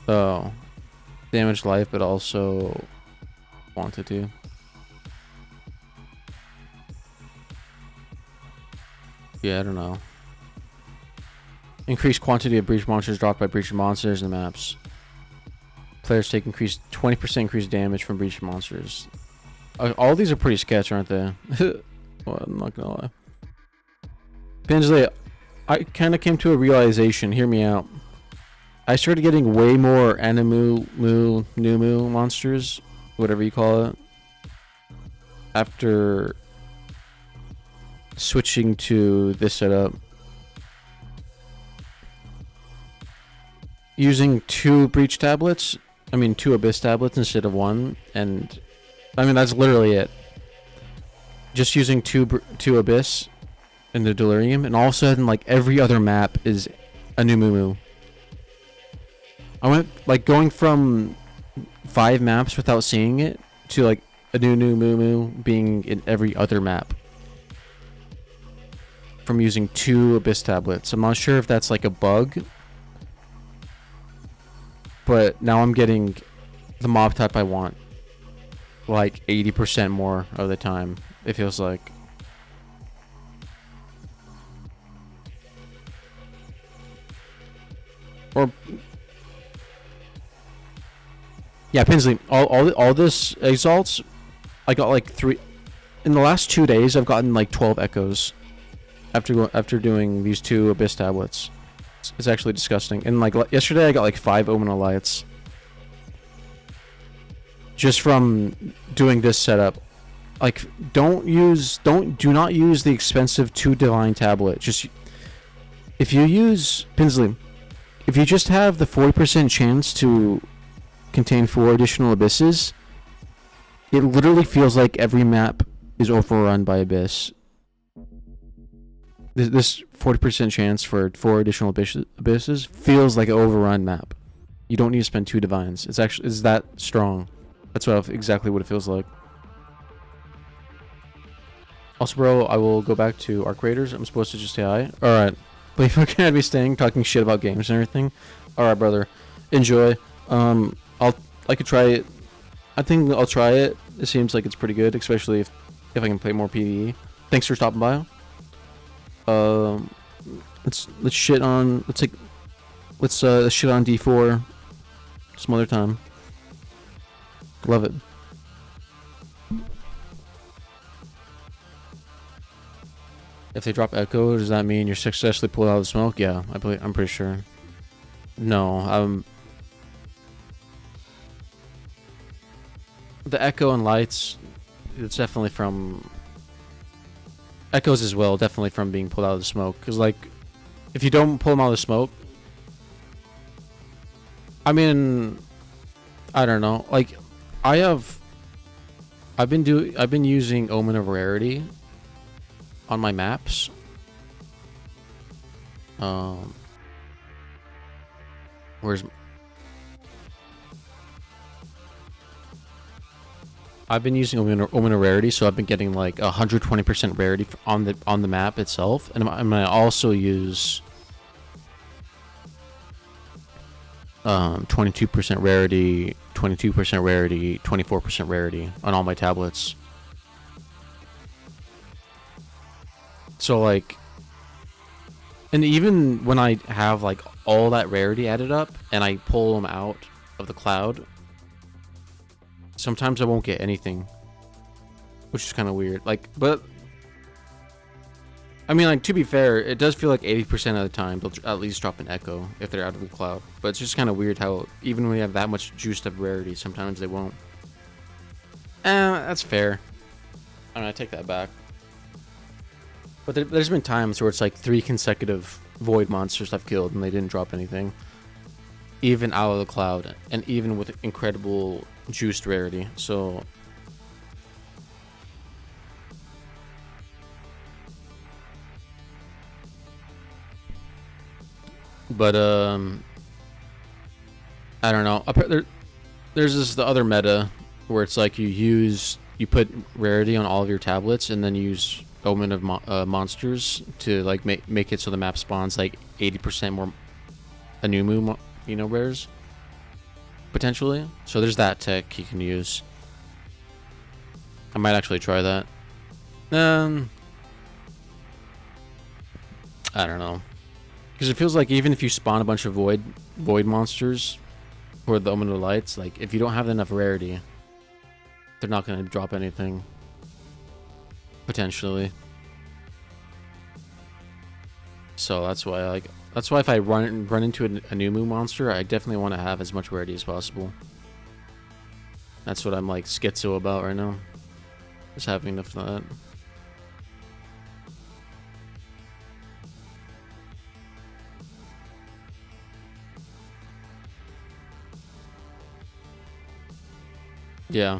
Oh, damage life, but also quantity. Yeah, I don't know. Increased quantity of breach monsters dropped by breach monsters in the maps. Players take increased 20% increased damage from breach monsters. All these are pretty sketch, aren't they? Well, I'm not gonna lie. Pinsley, I kind of came to a realization. Hear me out. I started getting way more Numu monsters, whatever you call it, after switching to this setup. Using 2 breach tablets, I mean 2 abyss tablets instead of 1, and I mean that's literally it. Just using 2 abyss in the delirium, and all of a sudden, like, every other map is a new moo. I went like going from 5 maps without seeing it to like a new moo being in every other map from using 2 abyss tablets. I'm not sure if that's like a bug, but now I'm getting the mob type I want like 80% more of the time, it feels like. Or yeah, Pinsley, all this exalts, I got like 3 in the last 2 days. I've gotten like 12 echoes after doing these 2 abyss tablets. It's actually disgusting. And like yesterday I got like 5 omen of lights just from doing this setup. Like do not use the expensive 2 divine tablet. Just if you use Pinsley, if you just have the 40% chance to contain 4 additional abysses, it literally feels like every map is overrun by abyss. This 40% chance for 4 additional abysses feels like an overrun map. You don't need to spend 2 divines. It's that strong. That's exactly what it feels like. Also, bro, I will go back to Arc Raiders. I'm supposed to just say hi. Alright. But if you're gonna be staying, talking shit about games and everything. Alright, brother. Enjoy. I could try it. I think I'll try it. It seems like it's pretty good, especially if I can play more PvE. Thanks for stopping by. Let's shit on shit on D4 some other time. Love it. If they drop echo, does that mean you're successfully pulled out of the smoke? Yeah, I'm pretty sure. No, the echo and lights, it's definitely from echoes as well, definitely from being pulled out of the smoke. Because like, if you don't pull them out of the smoke, I mean, I don't know. Like, I've been using Omen of Rarity on my maps. I've been using Omen of Rarity, so I've been getting like 120% rarity on the map itself, and I'm gonna also use 22% rarity, 22% rarity, 24% rarity on all my tablets. So like, and even when I have like all that rarity added up and I pull them out of the cloud, sometimes I won't get anything, which is kind of weird. Like, but I mean, like, to be fair, it does feel like 80% of the time they'll at least drop an echo if they're out of the cloud. But it's just kind of weird how even when you have that much juiced up rarity, sometimes they won't. That's fair. I mean, I take that back. But there's been times where it's like 3 consecutive void monsters I've killed and they didn't drop anything, even out of the cloud, and even with incredible juiced rarity. So but I don't know. There's the other meta where it's like you put rarity on all of your tablets and then use Omen of monsters to like make it so the map spawns like 80% more Anumu, rares potentially. So there's that tech you can use. I might actually try that. I don't know. Because it feels like even if you spawn a bunch of void monsters for the Omen of Lights, like if you don't have enough rarity, they're not gonna drop anything. Potentially. So that's why that's why if I run into a new moon monster, I definitely want to have as much rarity as possible. That's what I'm like schizo about right now. Just having enough of that. Yeah.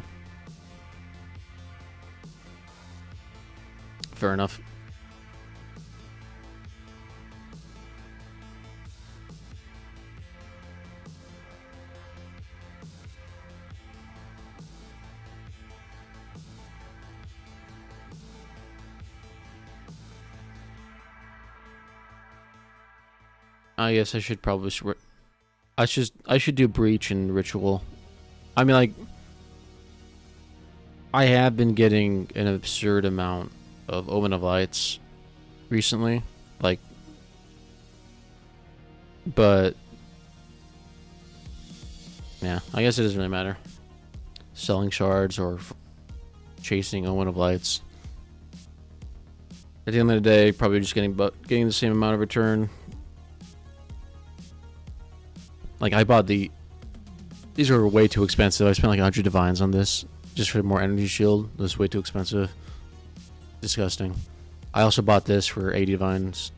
Fair enough. I guess I should probably I should do breach and ritual. I mean, like, I have been getting an absurd amount of Omen of Lights recently, like, but yeah, I guess it doesn't really matter. Selling shards or chasing Omen of Lights. At the end of the day, probably just getting the same amount of return. Like, I bought these are way too expensive. I spent like 100 divines on this just for more energy shield. This is way too expensive. Disgusting. I also bought this for 80 divines.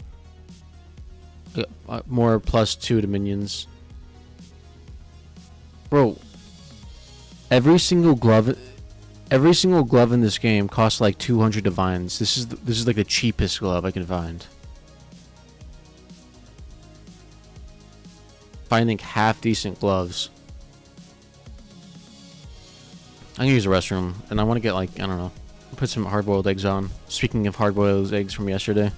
More +2 to minions. Bro, every single glove in this game costs like 200 divines. This is like the cheapest glove I can find. Finding half decent gloves. I'm gonna use the restroom, and I want to get like, I don't know, put some hard-boiled eggs on. Speaking of hard-boiled eggs from yesterday.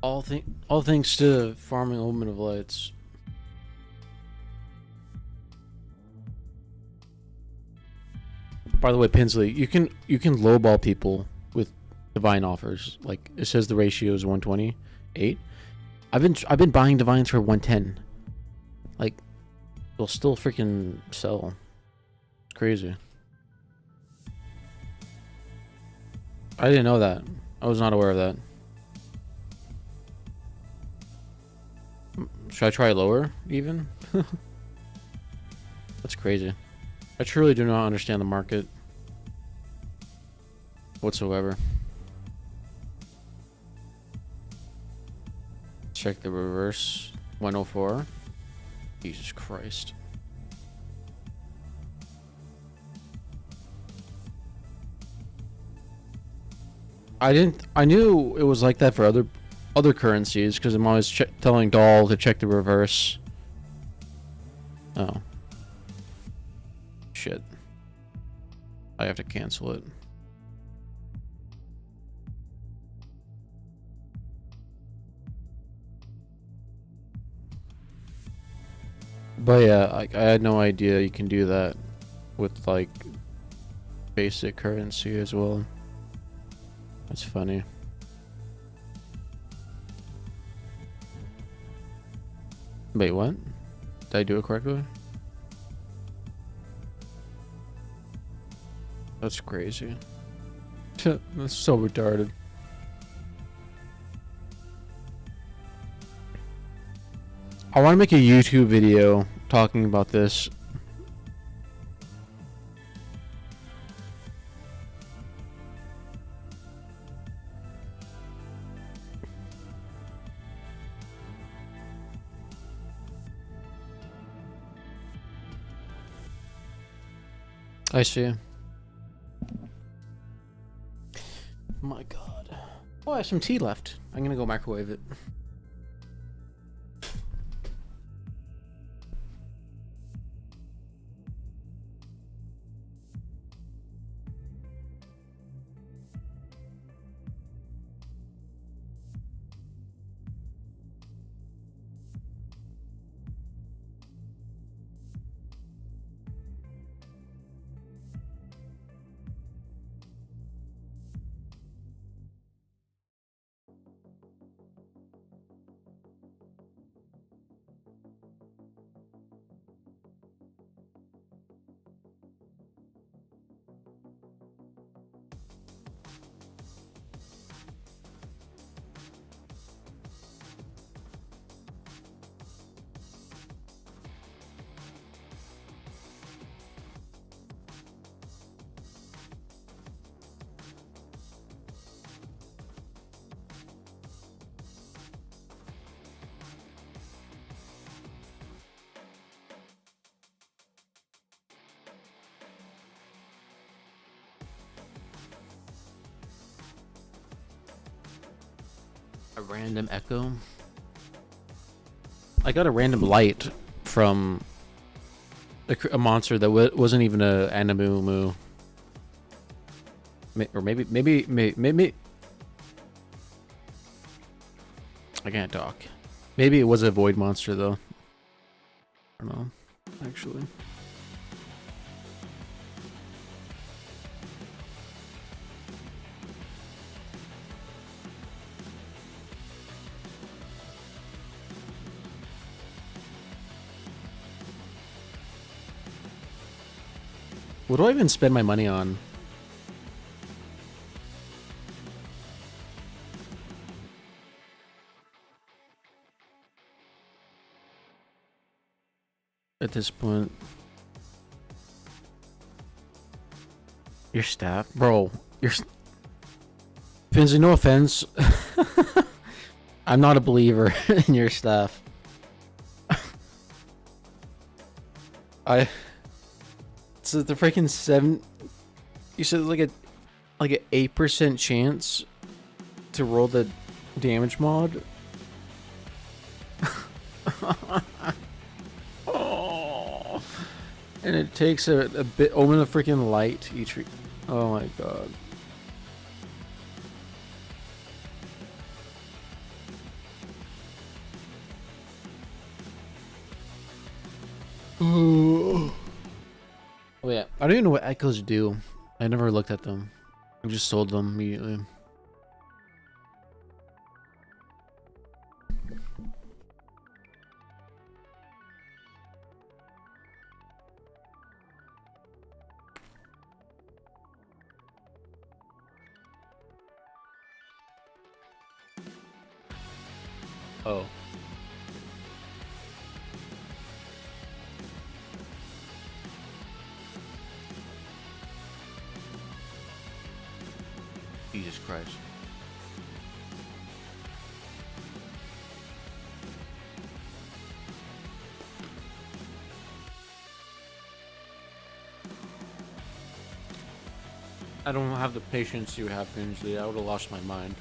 All thanks to farming Omen of Lights. By the way, Pinsley, you can lowball people with divine offers. Like it says the ratio is 128. I've been buying divines for 110. Like they'll still freaking sell. It's crazy. I didn't know that. I was not aware of that. Should I try lower even? That's crazy. I truly do not understand the market whatsoever. Check the reverse. 104. Jesus Christ. I knew it was like that for other currencies because I'm always telling Doll to check the reverse. Oh. Shit. I have to cancel it. But yeah, I had no idea you can do that with like basic currency as well. That's funny. Wait, what? Did I do it correctly? That's crazy. That's so retarded. I want to make a YouTube video talking about this. I see. My God. Oh, I have some tea left. I'm gonna go microwave it. A random echo. I got a random light from a monster that wasn't even a Animu. Or maybe I can't talk. Maybe it was a void monster though. I don't know, actually. What do I even spend my money on? At this point. Your staff? Bro, your... Finzi, no offense. I'm not a believer in your staff. So the freaking 7... You said like an 8% chance to roll the damage mod? Oh. And it takes a bit... Omen of freaking light each... Oh my god. Oh yeah, I don't even know what echoes do. I never looked at them. I just sold them immediately. Oh. Jesus Christ. I don't have the patience you have, Pinsley. I would have lost my mind.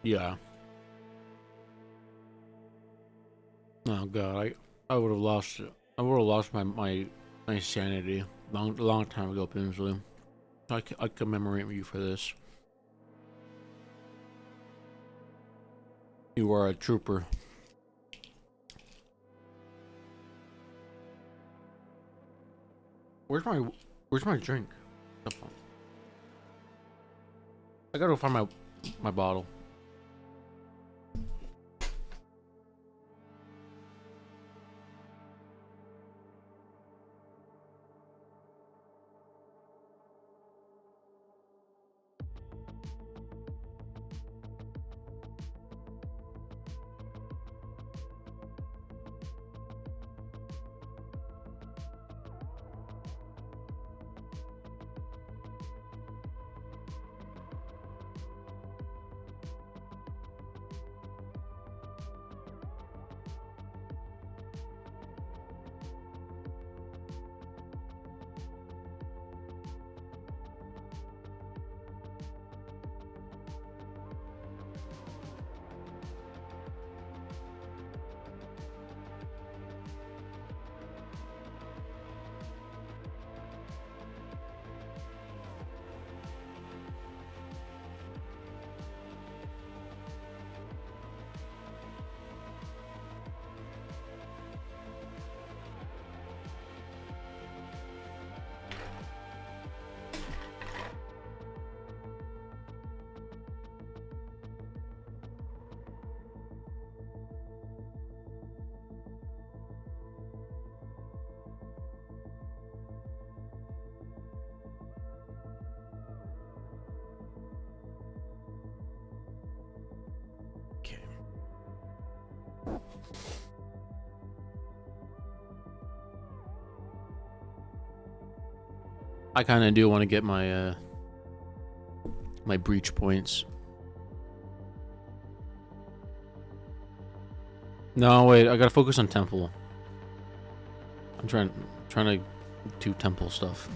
Yeah. Oh god, I would have lost it. I would have lost my sanity long time ago, Pinsley. I commemorate you for this. You are a trooper. Where's my drink? I gotta find my bottle. Okay. I kind of do want to get my breach points. No, wait. I gotta focus on temple. I'm trying to do temple stuff.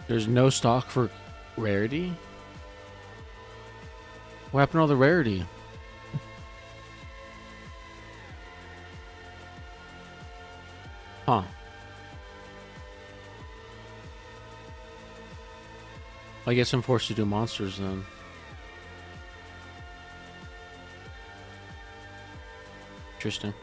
There's no stock for rarity? What happened to all the rarity? Huh. I guess I'm forced to do monsters then. Interesting.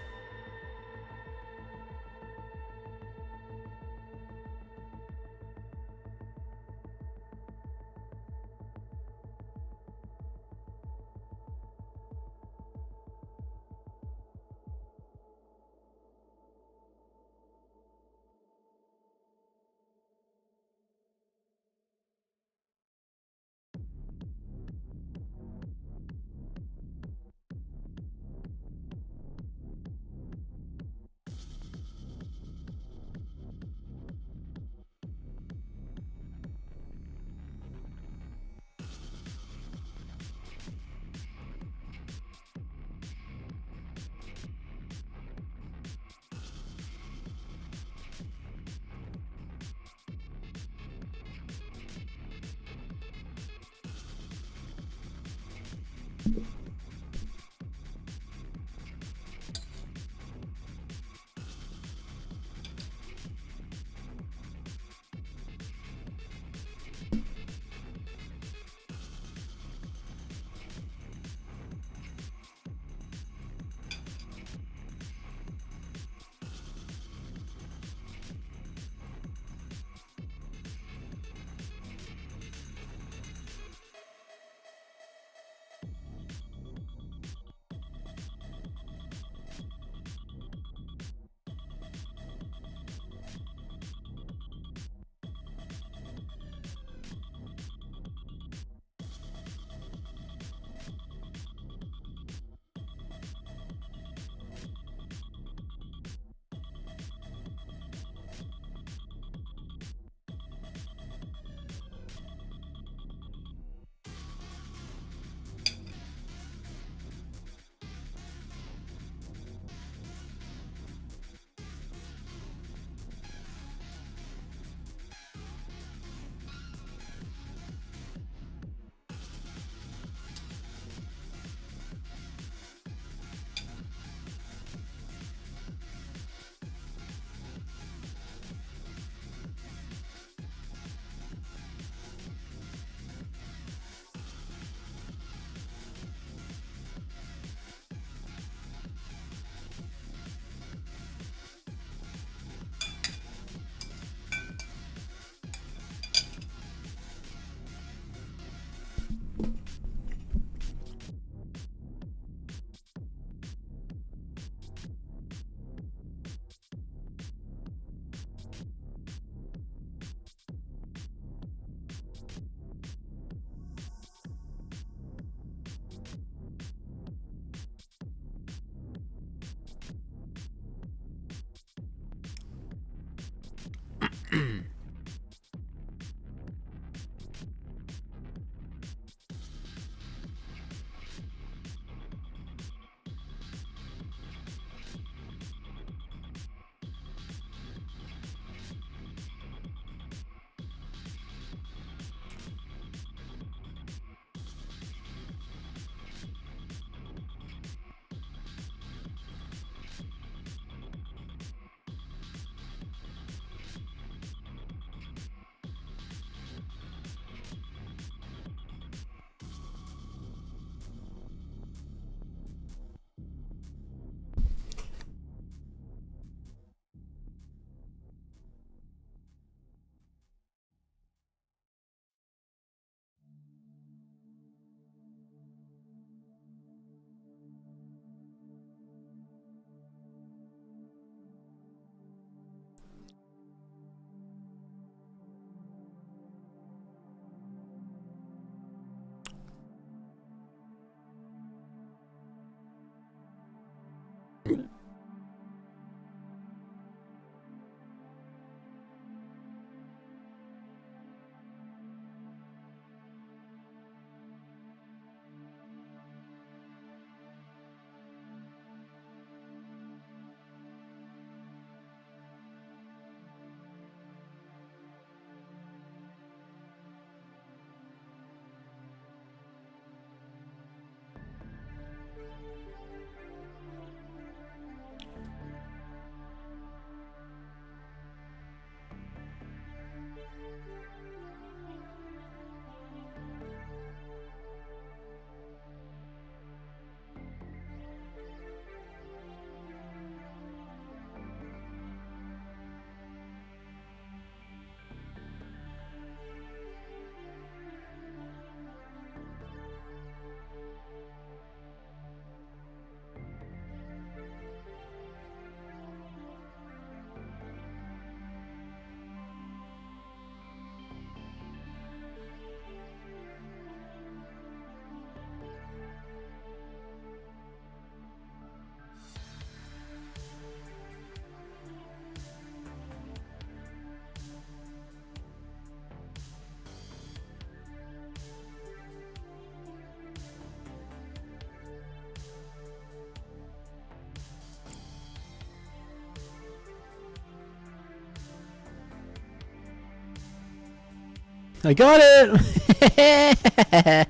I got it!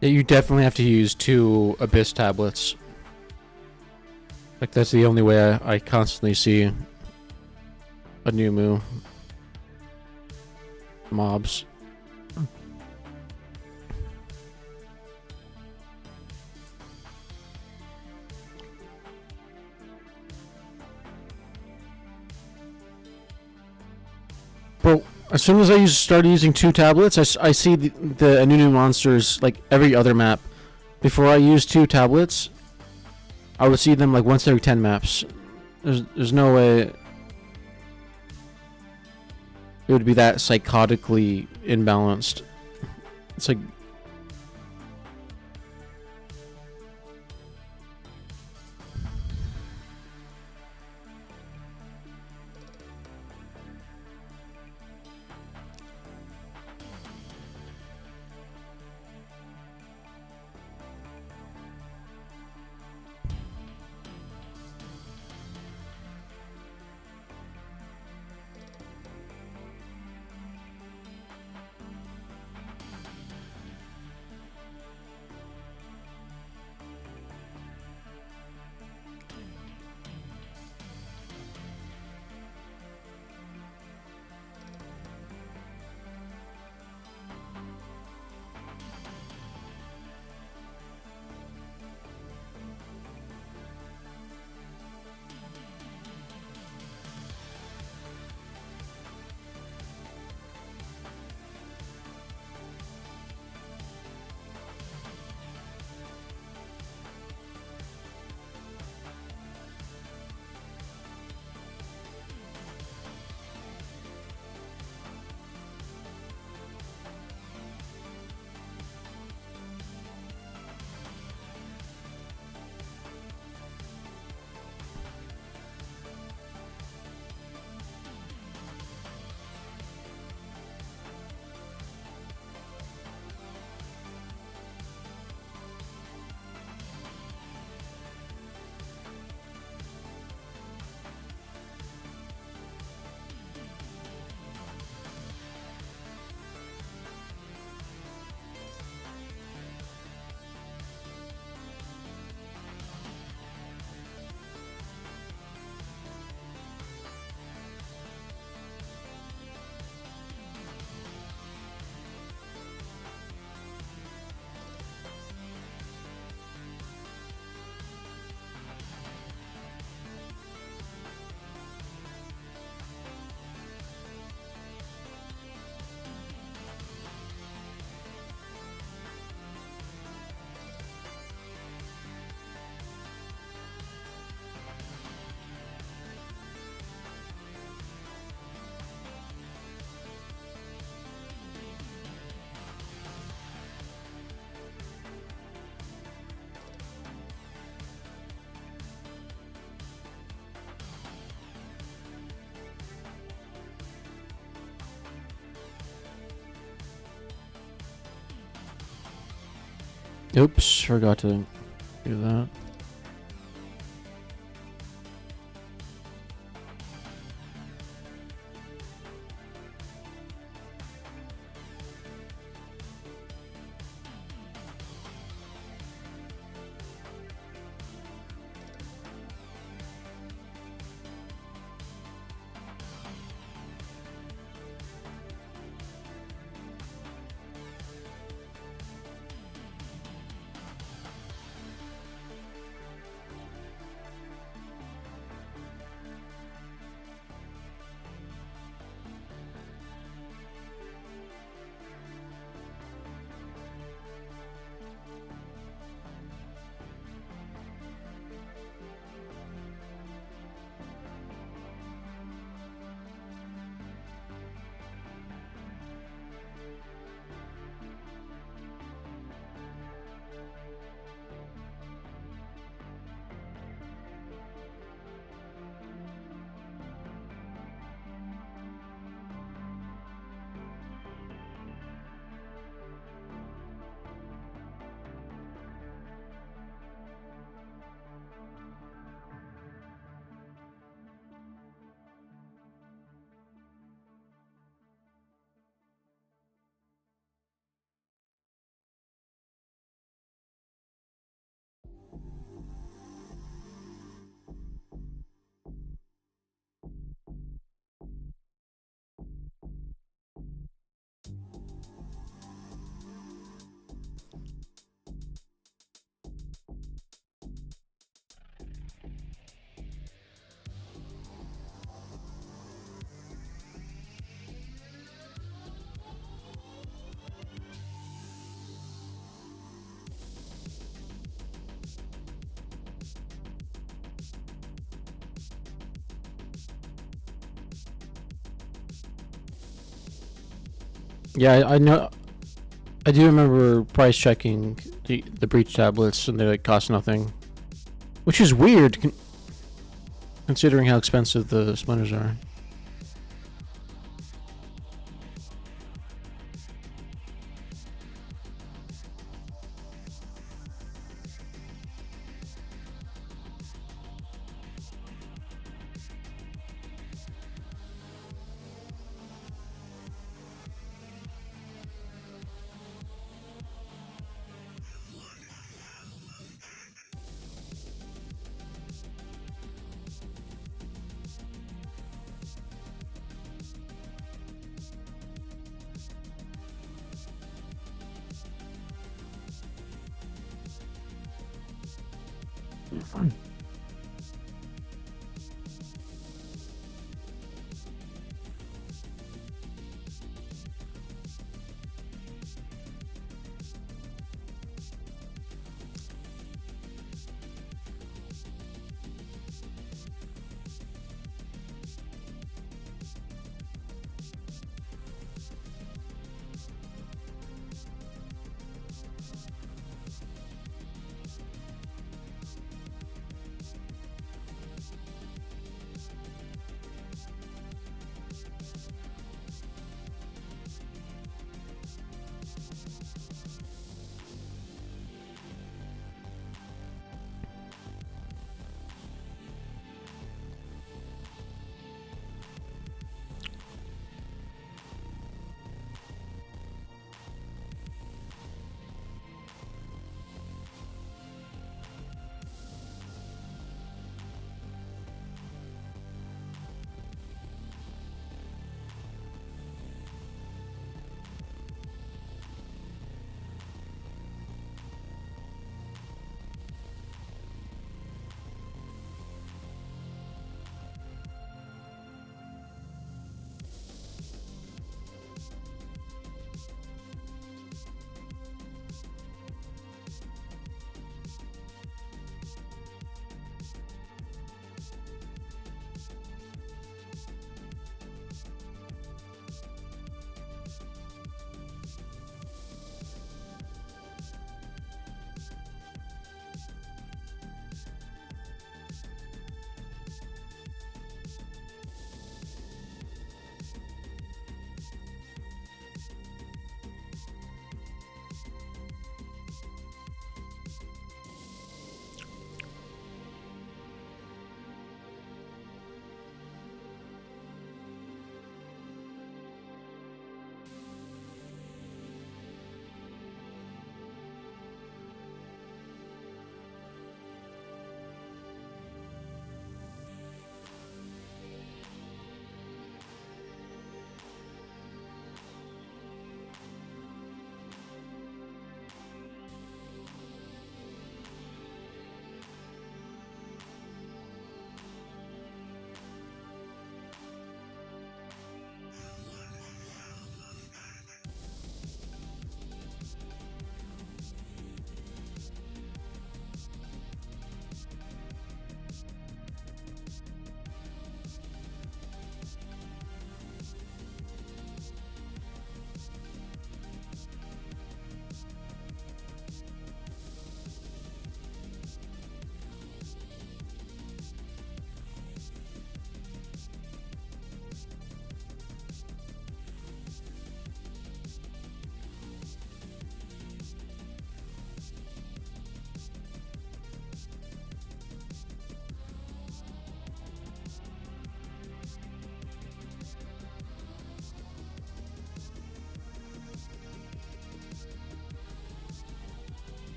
Yeah, you definitely have to use 2 Abyss tablets. Like, that's the only way I constantly see a new move. Mobs. But as soon as I start using 2 tablets, I see the Anunu monsters like every other map. Before I use 2 tablets, I would see them like once every 10 maps. There's no way it would be that psychotically imbalanced. It's like oops, forgot to do that. Yeah, I know. I do remember price checking the breach tablets, and they like cost nothing, which is weird considering how expensive the splinters are.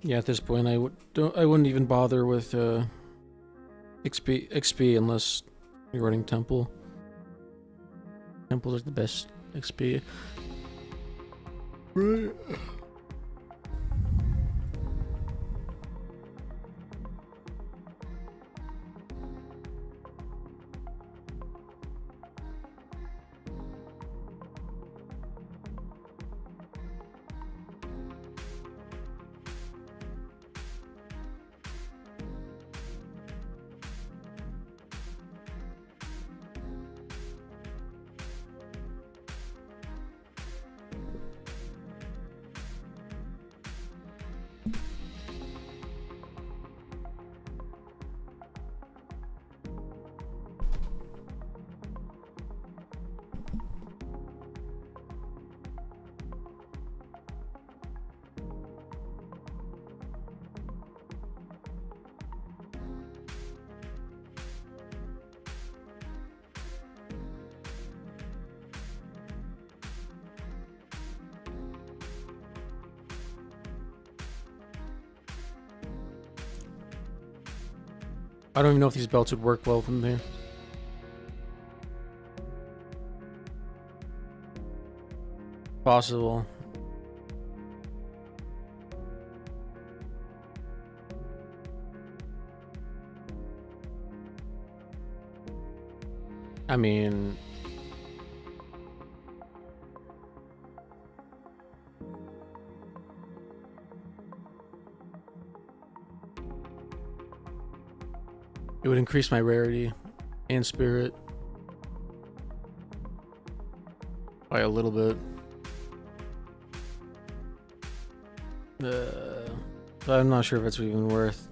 Yeah, at this point, I wouldn't even bother with XP unless you're running Temple. Temples are the best XP. Right. I don't even know if these belts would work well from there. Possible. I mean, it would increase my rarity and spirit by a little bit. But I'm not sure if it's even worth.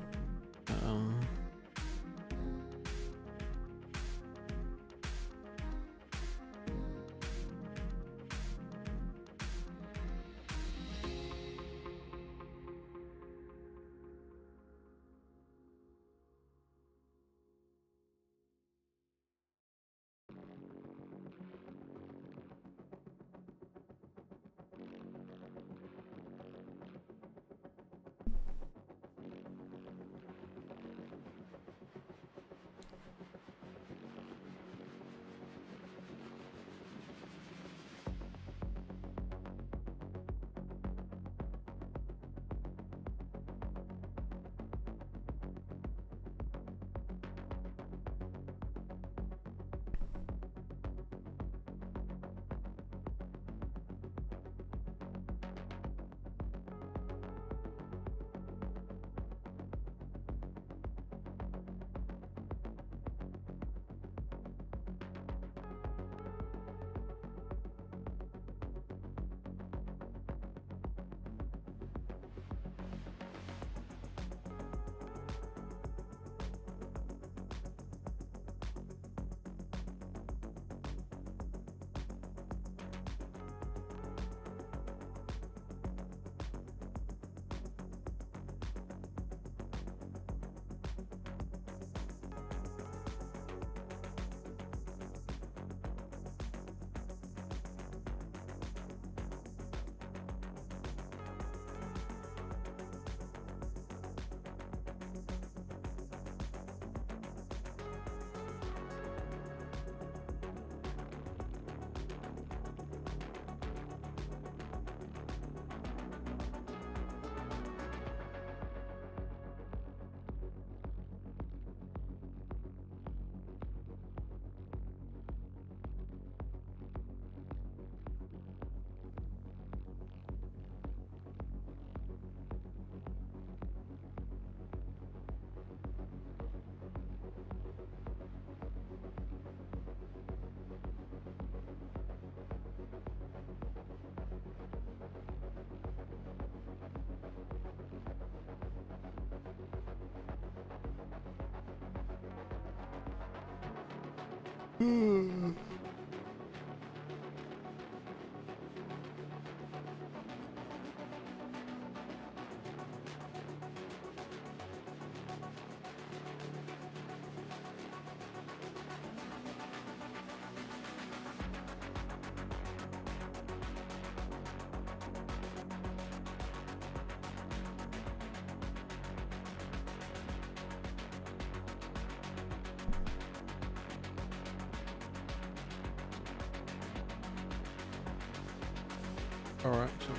Alright, so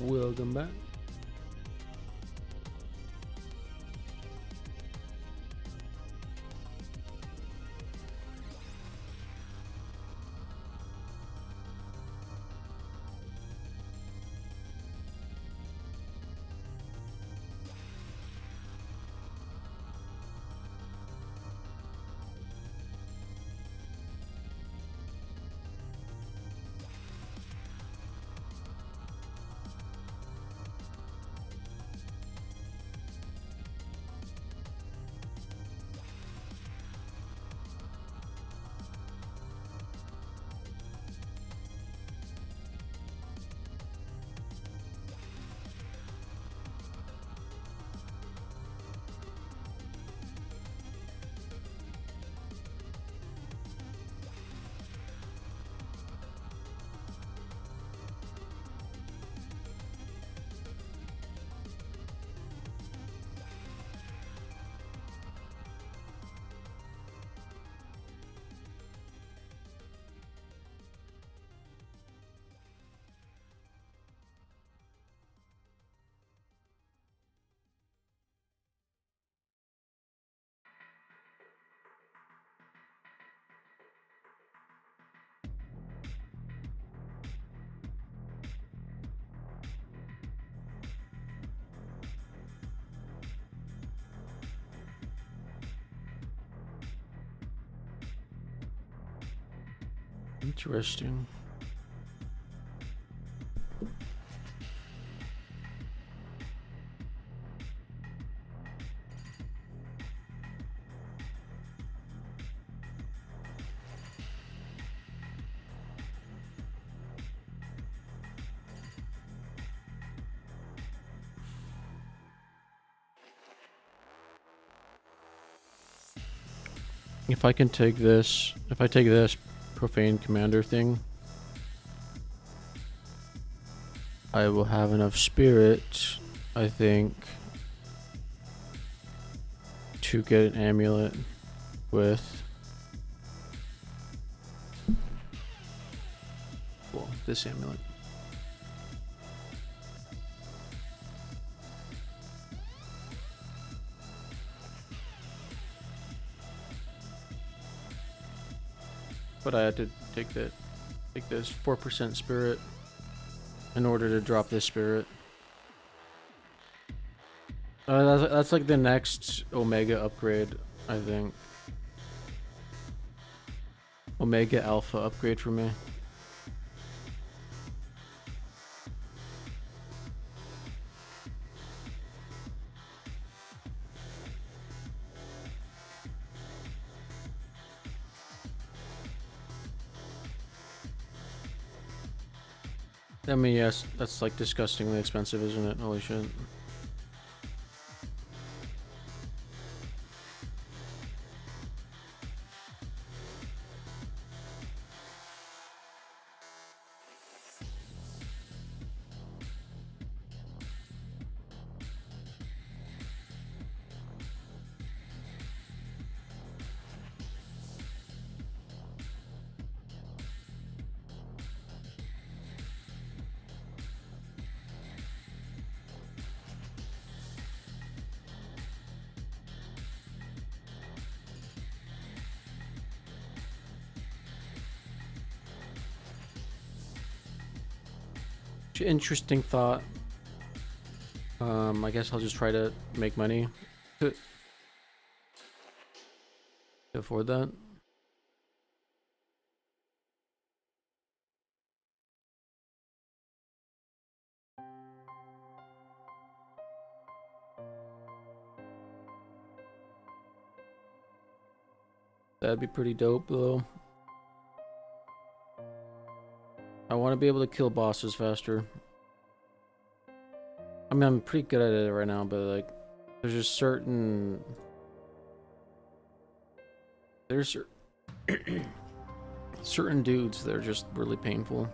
welcome back. Interesting. If I can take this, if I take this profane commander thing, I will have enough spirit, I think, to get an amulet with, well, this amulet. But I had to take this 4% spirit in order to drop this spirit. That's like the next Omega upgrade, I think. Omega Alpha upgrade for me. I mean, yes, that's like disgustingly expensive, isn't it? Holy shit. Interesting thought. I guess I'll just try to make money to afford that. That'd be pretty dope, though. I want to be able to kill bosses faster. I mean, I'm pretty good at it right now, but like, there's just certain... There's certain dudes that are just really painful.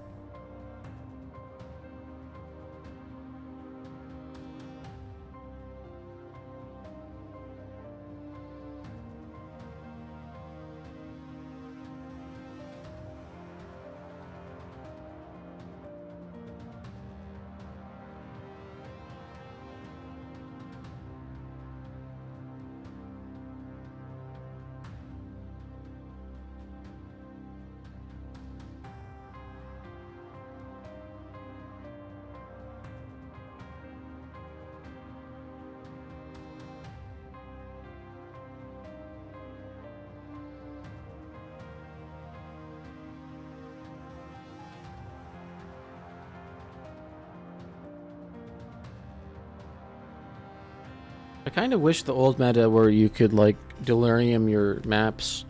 I kind of wish the old meta where you could like delirium your maps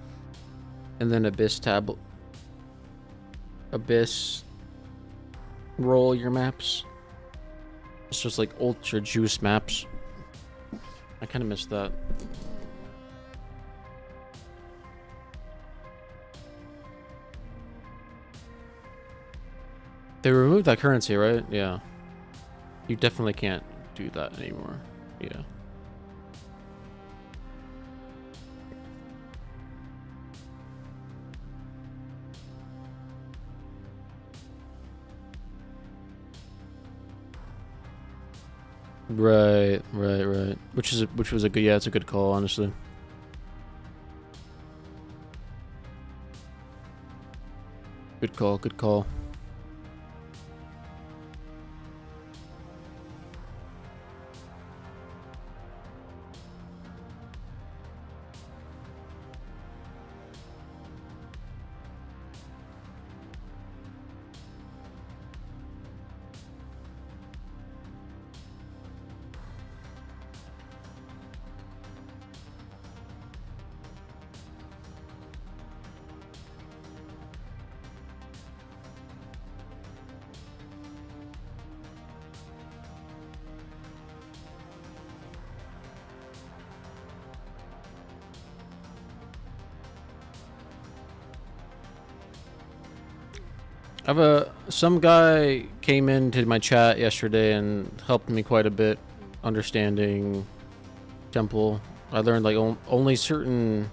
and then abyss roll your maps. It's just like ultra juice maps. I kind of miss that. They removed that currency, right? Yeah. You definitely can't do that anymore. Yeah. Right. Which was a good, yeah, it's a good call, honestly. Good call. I've some guy came into my chat yesterday and helped me quite a bit understanding temple. I learned like only certain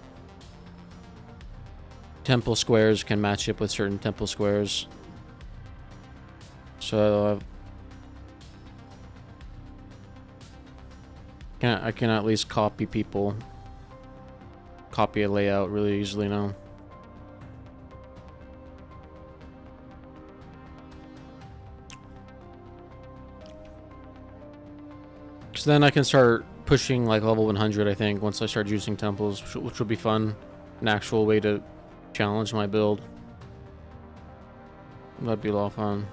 temple squares can match up with certain temple squares. So I can at least copy a layout really easily now. Because then I can start pushing like level 100, I think, once I start using temples, which will be fun. An actual way to challenge my build. That'd be a lot of fun.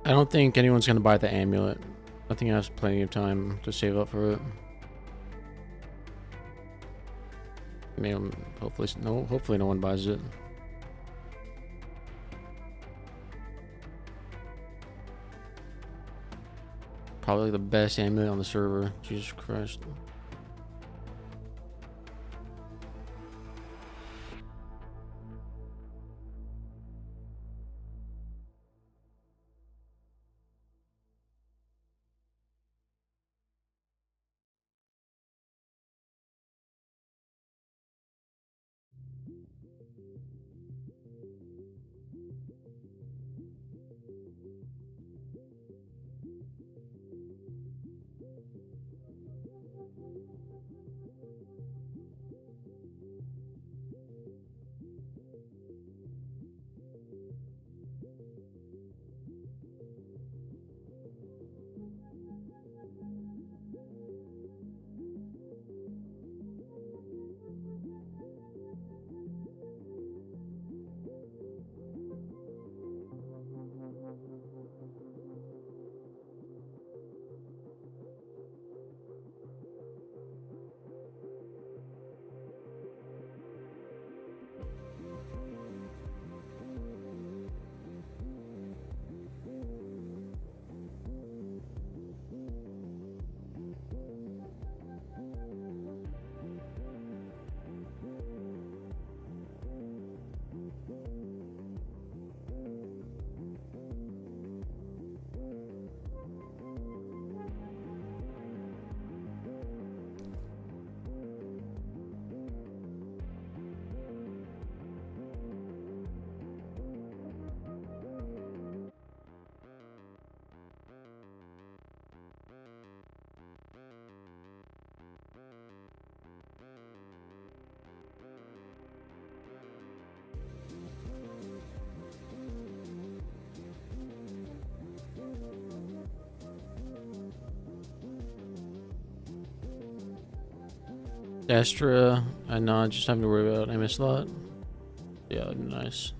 I don't think anyone's gonna buy the amulet. I think I have plenty of time to save up for it. Maybe hopefully no one buys it. Probably the best amulet on the server. Jesus Christ. Astra, and not just having to worry about aim slot. Yeah, nice.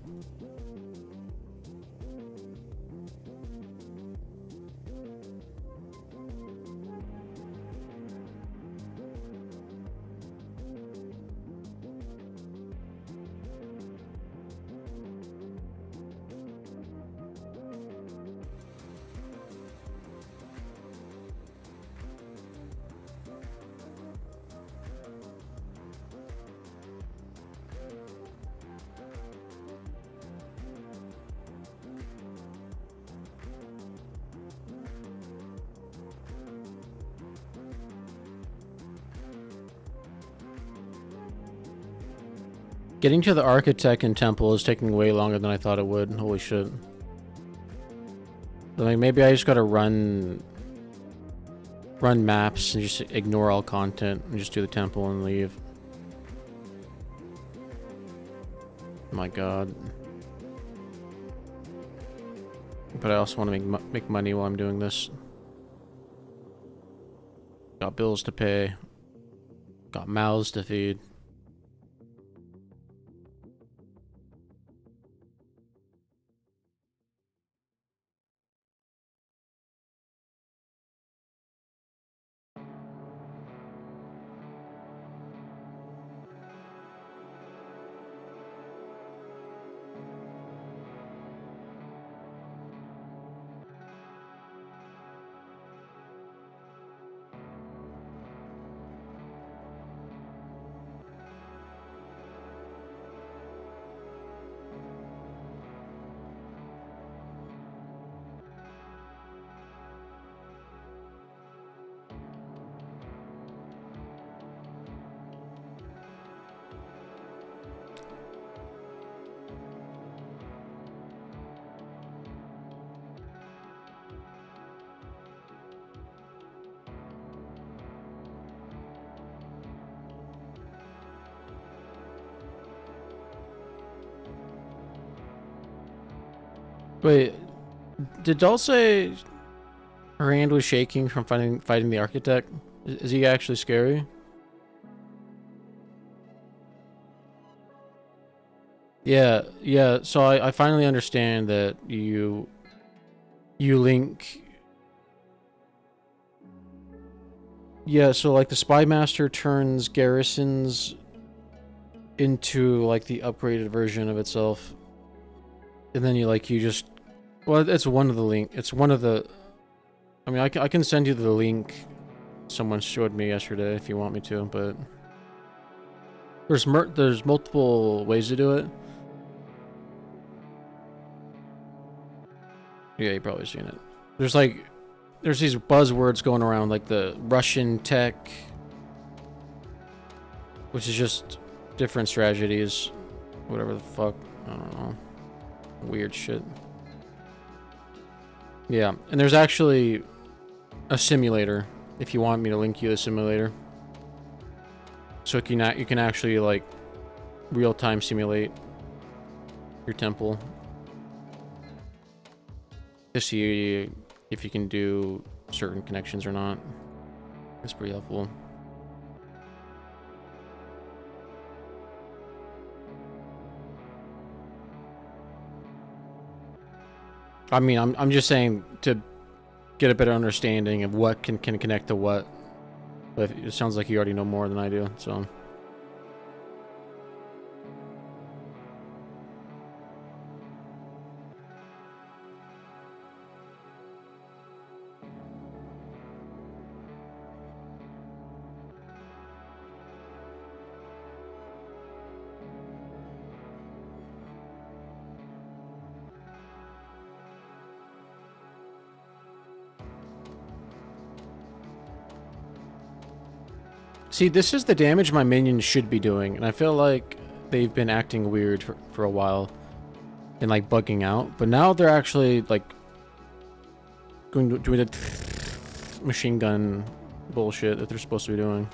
Getting to the architect and temple is taking way longer than I thought it would. Holy shit. Like, maybe I just gotta run maps and just ignore all content and just do the temple and leave. My god. But I also want to make money while I'm doing this. Got bills to pay. Got mouths to feed. Wait, did Doll say her hand was shaking from fighting the architect? Is he actually scary? Yeah, so I finally understand that you link. Yeah, so like the Spy Master turns garrisons into like the upgraded version of itself. And then you just, well, it's one of the link. It's one of the, I mean, I can send you the link someone showed me yesterday if you want me to, but there's multiple ways to do it. Yeah, you've probably seen it. There's these buzzwords going around, like the Russian tech, which is just different strategies, whatever the fuck, I don't know, weird shit. Yeah, and there's actually a simulator, if you want me to link you the simulator. So you can actually, like, real-time simulate your temple. To see if you can do certain connections or not. It's pretty helpful. I mean, I'm just saying to get a better understanding of what can connect to what. But it sounds like you already know more than I do, so. See, this is the damage my minions should be doing, and I feel like they've been acting weird for a while and like bugging out, but now they're actually like doing the machine gun bullshit that they're supposed to be doing.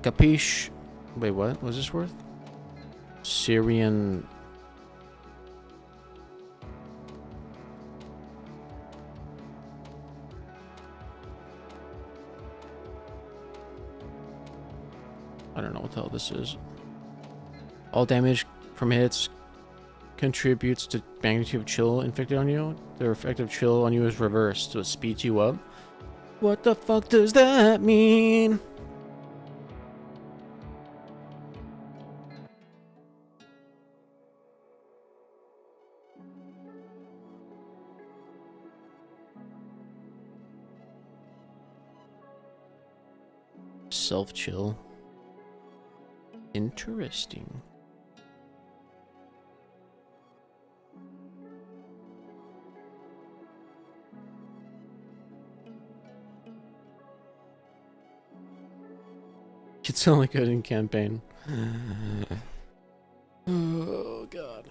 Capiche? Wait, what was this worth? Syrian. I don't know what the hell this is. All damage from hits contributes to magnitude of chill inflicted on you. The effective chill on you is reversed, so it speeds you up. What the fuck does that mean? Self-chill. Interesting. It's only good in campaign. Oh god.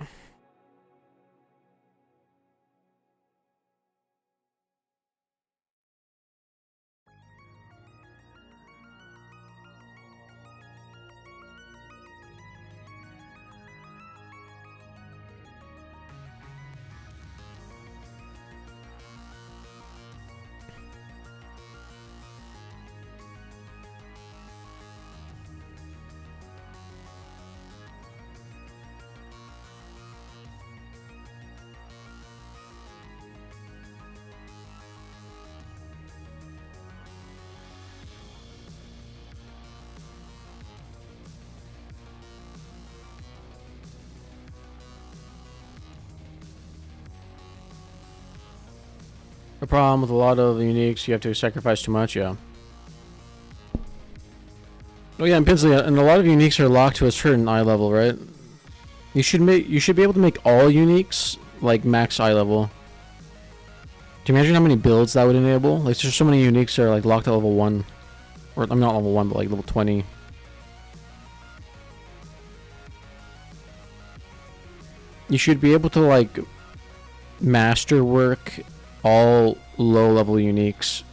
The problem with a lot of the uniques, you have to sacrifice too much, yeah. Oh yeah, and Pinsley, and a lot of uniques are locked to a certain eye level, right? You should be able to make all uniques like max eye level. Do you imagine how many builds that would enable? Like there's so many uniques that are like locked at level 1. Or I'm not level 1, but like level 20. You should be able to like masterwork all low level uniques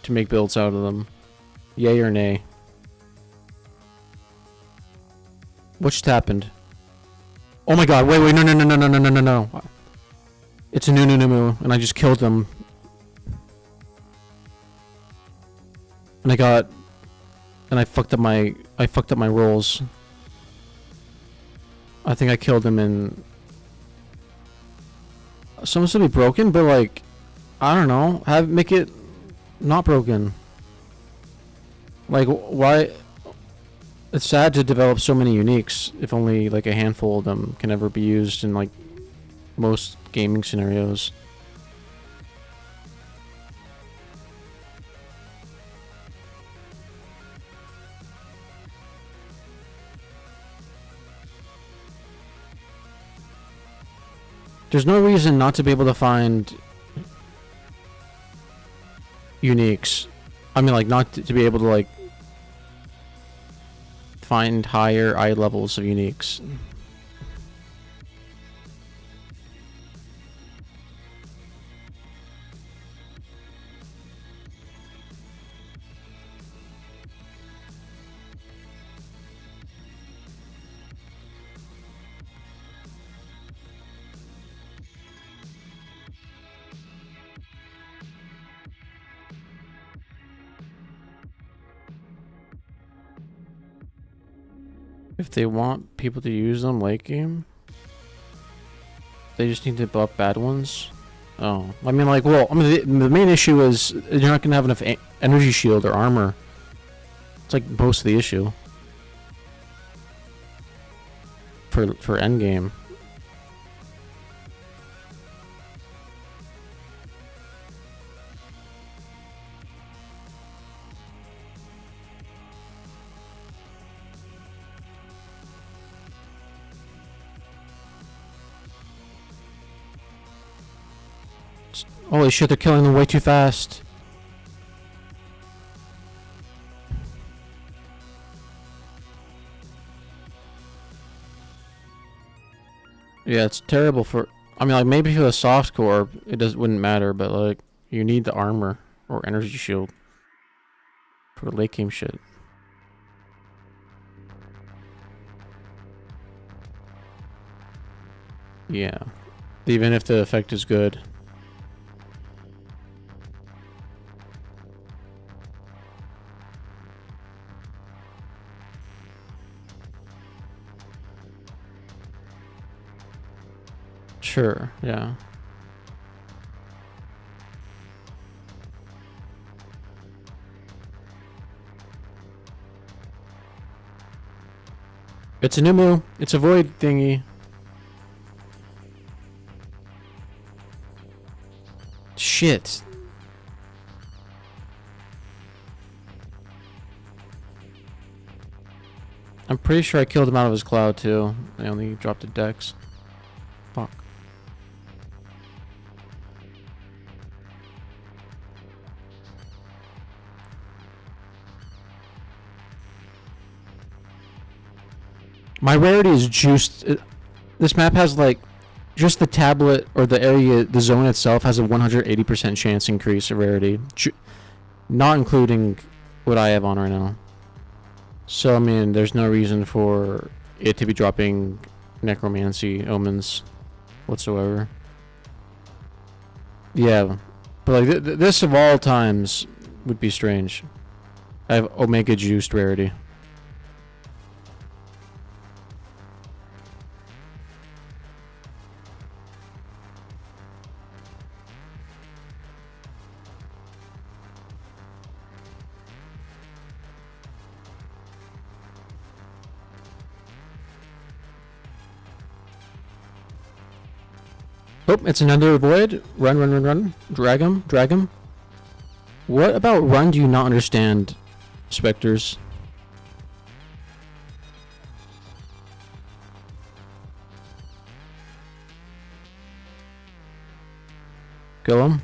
to make builds out of them. Yay or nay? What just happened? Oh my god, wait, no. It's a new, and I just killed them. And I fucked up my rolls. I think I killed him in... Someone's to be broken, but like, I don't know, make it not broken. Like, why... It's sad to develop so many uniques if only like a handful of them can ever be used in like most gaming scenarios. There's no reason not to be able to find uniques. I mean, like, not to be able to like find higher eye levels of uniques. If they want people to use them late game, they just need to buff bad ones. Oh, I mean, like, well, I mean, the main issue is you're not gonna have enough energy shield or armor. It's like most of the issue for end game. Holy shit, they're killing them way too fast. Yeah, it's terrible for... I mean, like, maybe for a soft core, wouldn't matter, but, like, you need the armor or energy shield for late game shit. Yeah. Even if the effect is good. Sure, yeah. It's a Numu. It's a void thingy. Shit. I'm pretty sure I killed him out of his cloud too. I only dropped a dex. Fuck. My rarity is juiced. This map has like just the tablet or the area, the zone itself has a 180% chance increase of rarity, not including what I have on right now. So I mean, there's no reason for it to be dropping necromancy omens whatsoever. Yeah, but like this of all times would be strange. I have omega juiced rarity. Oh, it's another void. Run, run, run, run. Drag him, drag him. What about run do you not understand, Spectres? Kill him.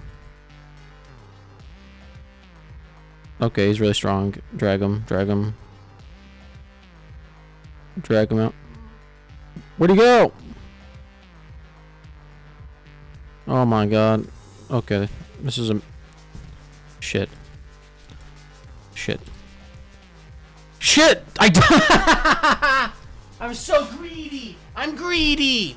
Okay, he's really strong. Drag him, drag him. Drag him out. Where'd he go? Oh my god. Okay, this is a... Shit. Shit. Shit! I'm so greedy! I'm greedy!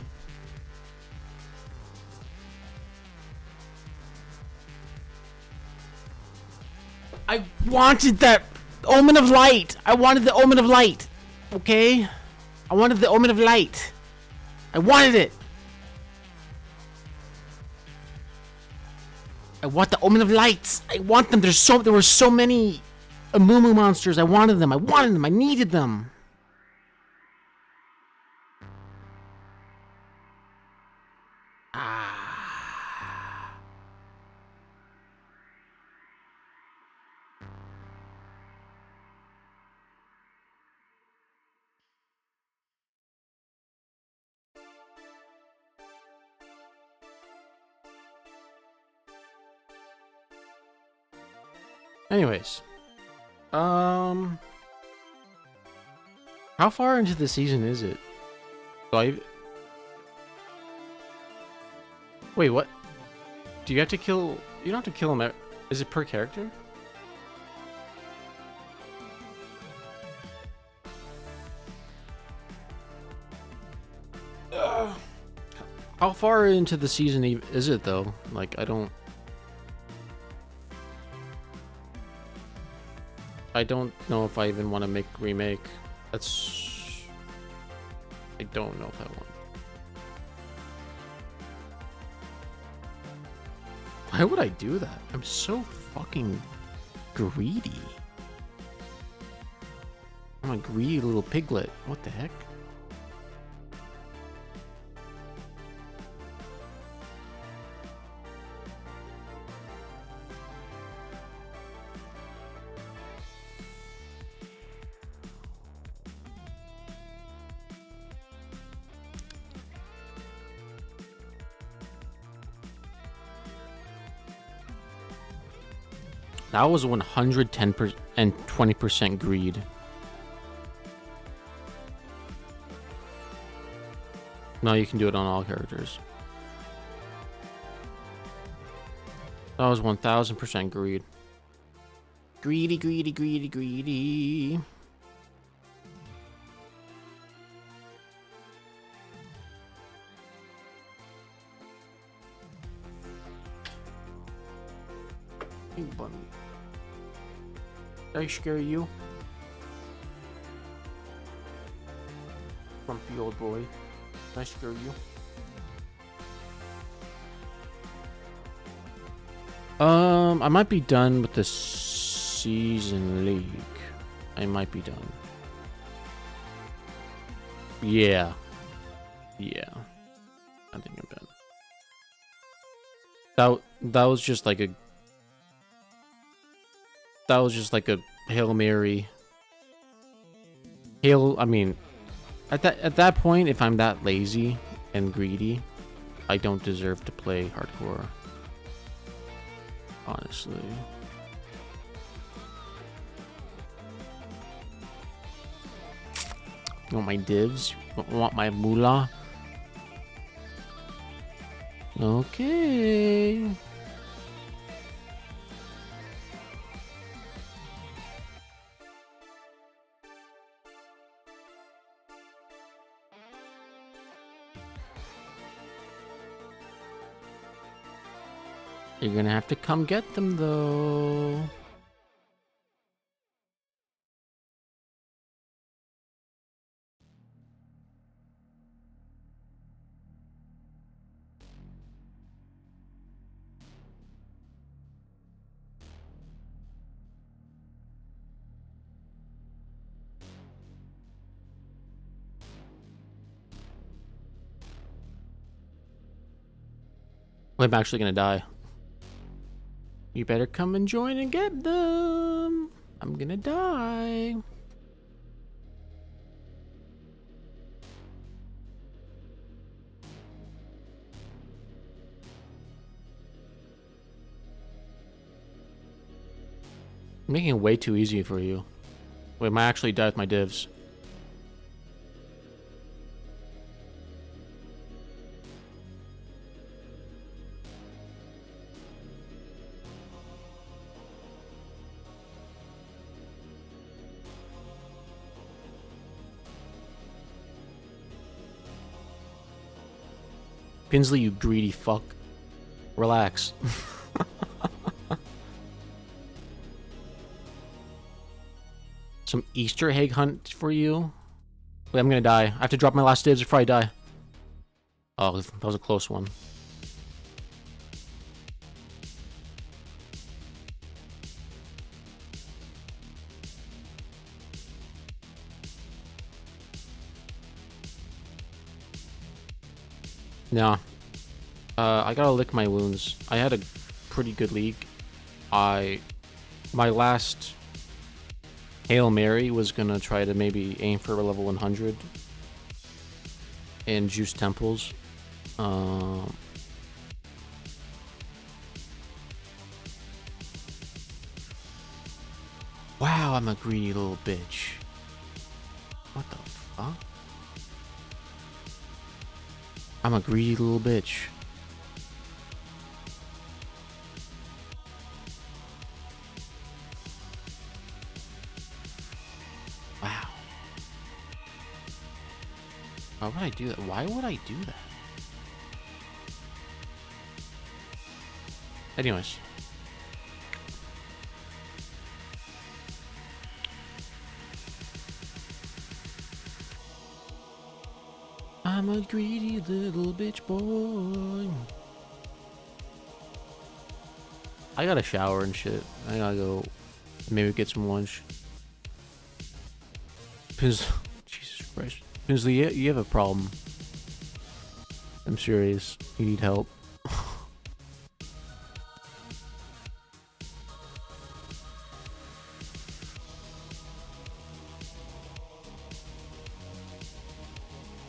I wanted that omen of light! I wanted the omen of light! Okay? I wanted the omen of light! I wanted it! I want the omen of lights. I want them. There were so many Amumu monsters. I wanted them. I wanted them. I needed them. Ah. Anyways, how far into the season is it? Wait, what? Do you have to kill? You don't have to kill him. Is it per character? How far into the season is it though? Like, I don't know if I even want to make remake. I don't know if I want. Why would I do that? I'm so fucking greedy. I'm a greedy little piglet. What the heck? That was 110% and 20% greed. No, you can do it on all characters. That was 1000% greed. Greedy, greedy, greedy, greedy. Hey, bunny. Did I scare you? Grumpy old boy. Did I scare you? I might be done with the season league. I might be done. Yeah. Yeah. I think I'm done. That was just like a... That was just like a Hail Mary. I mean, at that point, if I'm that lazy and greedy, I don't deserve to play hardcore. Honestly. You want my divs? You want my moolah? Okay. You're gonna have to come get them, though. Well, I'm actually gonna die. You better come and join and get them. I'm gonna die. I'm making it way too easy for you. Wait, I might actually die with my divs. Pinsley, you greedy fuck. Relax. Some Easter egg hunt for you. Wait, I'm gonna die. I have to drop my last dibs before I die. Oh, that was a close one. Nah. I gotta lick my wounds. I had a pretty good league. My last Hail Mary was gonna try to maybe aim for a level 100 and juice temples. Wow, I'm a greedy little bitch. What the fuck? I'm a greedy little bitch. Wow. Why would I do that? Why would I do that? Anyways. I'm a greedy little bitch boy. I gotta shower and shit. I gotta go maybe get some lunch. Jesus Christ. Pinsley, you have a problem. I'm serious. You need help.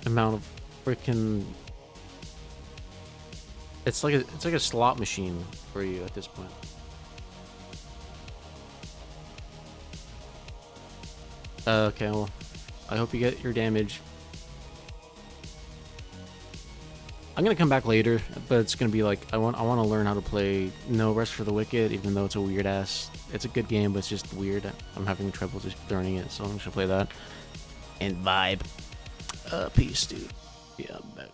Amount of freaking. It's like a slot machine for you at this point. Okay, well, I hope you get your damage. I'm gonna come back later, but it's gonna be like I want to learn how to play No Rest for the Wicked, even though it's a weird ass. It's a good game, but it's just weird. I'm having trouble just learning it, so I'm just gonna play that and vibe. Peace, dude. Yeah, I'm back.